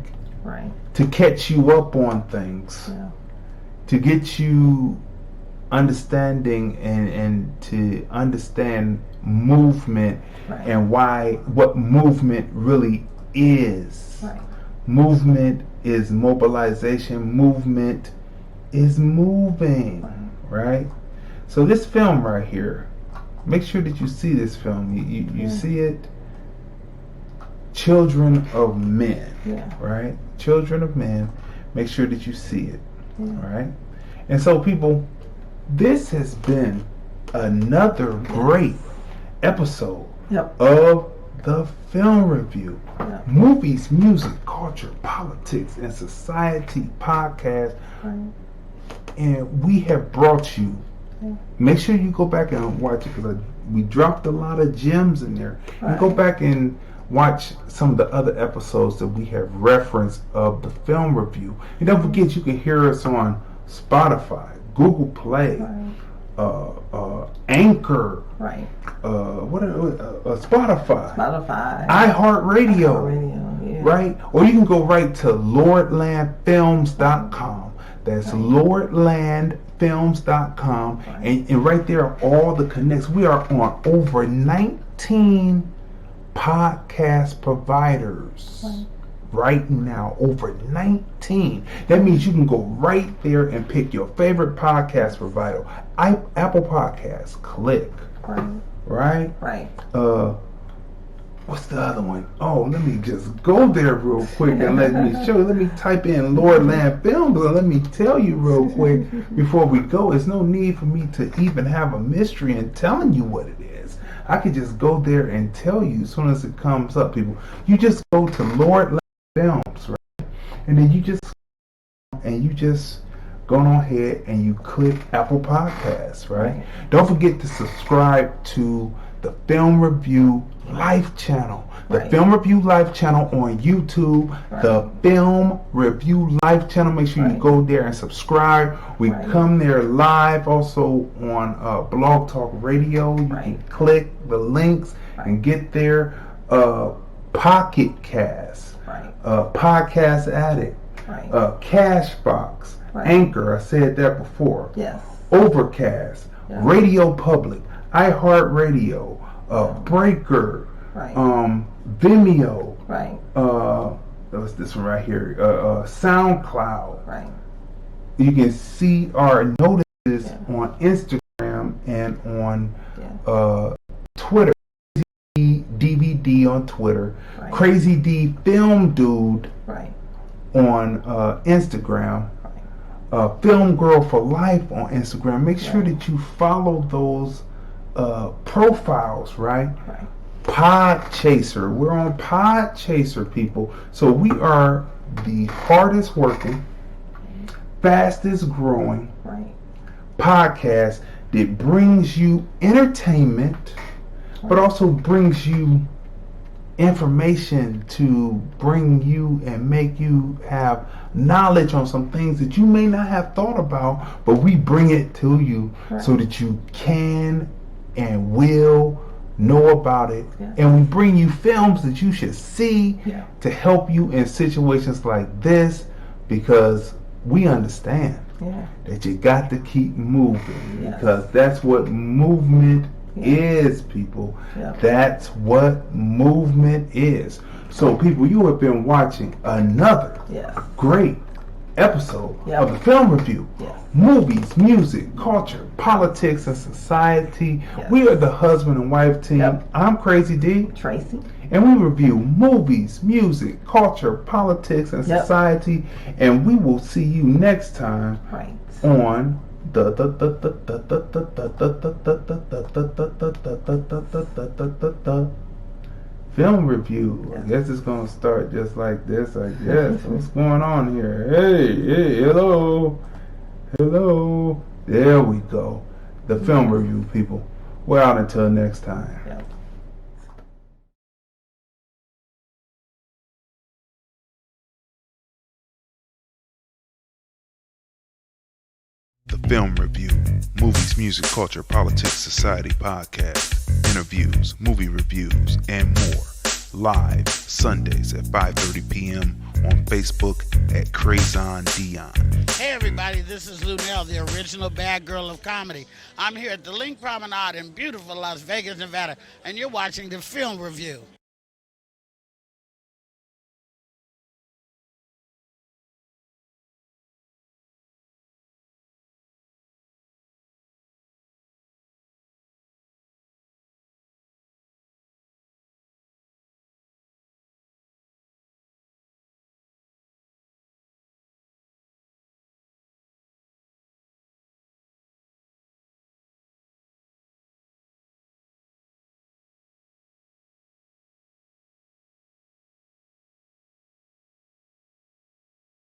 to catch you up on things, to get you understanding and to understand movement and what movement really is. Movement is mobilization. Movement is moving, right? So this film right here, make sure that you see this film. You see it. Children of Men, right? Children of Men. Make sure that you see it, all right? And so, people, this has been another great episode of the Film Review. Movies, music, culture, politics, and society podcast. And we have brought you, make sure you go back and watch it, because we dropped a lot of gems in there. And go back and watch some of the other episodes that we have referenced of the Film Review. And don't forget, you can hear us on Spotify, Google Play, Anchor, Spotify, iHeartRadio, right? Or you can go right to LordlandFilms.com. That's LordlandFilms.com, and right there are all the connects. We are on over 19 podcast providers right now, over 19. That means you can go right there and pick your favorite podcast provider. Apple Podcasts, click. Right? What's the other one? Oh, let me just go there real quick and let me show you. Let me type in Lordland Films and let me tell you real quick before we go. There's no need for me to even have a mystery in telling you what it is. I could just go there and tell you as soon as it comes up, people. You just go to Lordland Films, right? And then you just go on ahead and you click Apple Podcasts, right? Don't forget to subscribe to the Film Review Life channel. The Film Review Life channel on YouTube. The Film Review Life channel. Make sure you go there and subscribe. We come there live also on Blog Talk Radio. You can click the links and get there. Pocket Cast, Podcast Addict, Cashbox, Anchor, I said that before. Overcast, Radio Public, iHeartRadio, Breaker, Vimeo, what's this one right here? SoundCloud. You can see our notices on Instagram and on Twitter. DVD on Twitter, Crazy D Film Dude on Instagram, Film Girl for Life on Instagram. Make sure that you follow those profiles, Pod Chaser. We're on Pod Chaser, people. So we are the hardest working, fastest growing podcast that brings you entertainment, but also brings you information to bring you and make you have knowledge on some things that you may not have thought about, but we bring it to you so that you can and will know about it. And we bring you films that you should see to help you in situations like this, because we understand. that you got to keep moving because that's what movement is, people. That's what movement is. So, people, you have been watching another great episode of the film review. Movies, music, culture, politics, and society. We are the husband and wife team. I'm Crazy D. Tracy. And we review movies, music, culture, politics, and society. And we will see you next time on the film review. I guess it's gonna start just like this. I guess. What's going on here? Hey, hello. There we go. The film review, people. We're out until next time. The Film Review, Movies, Music, Culture, Politics, Society podcast, interviews, movie reviews, and more. Live Sundays at 5:30 p.m. on Facebook at Crazon Dion. Hey everybody, this is Lunell, the original bad girl of comedy. I'm here at the Link Promenade in beautiful Las Vegas, Nevada, and you're watching the Film Review.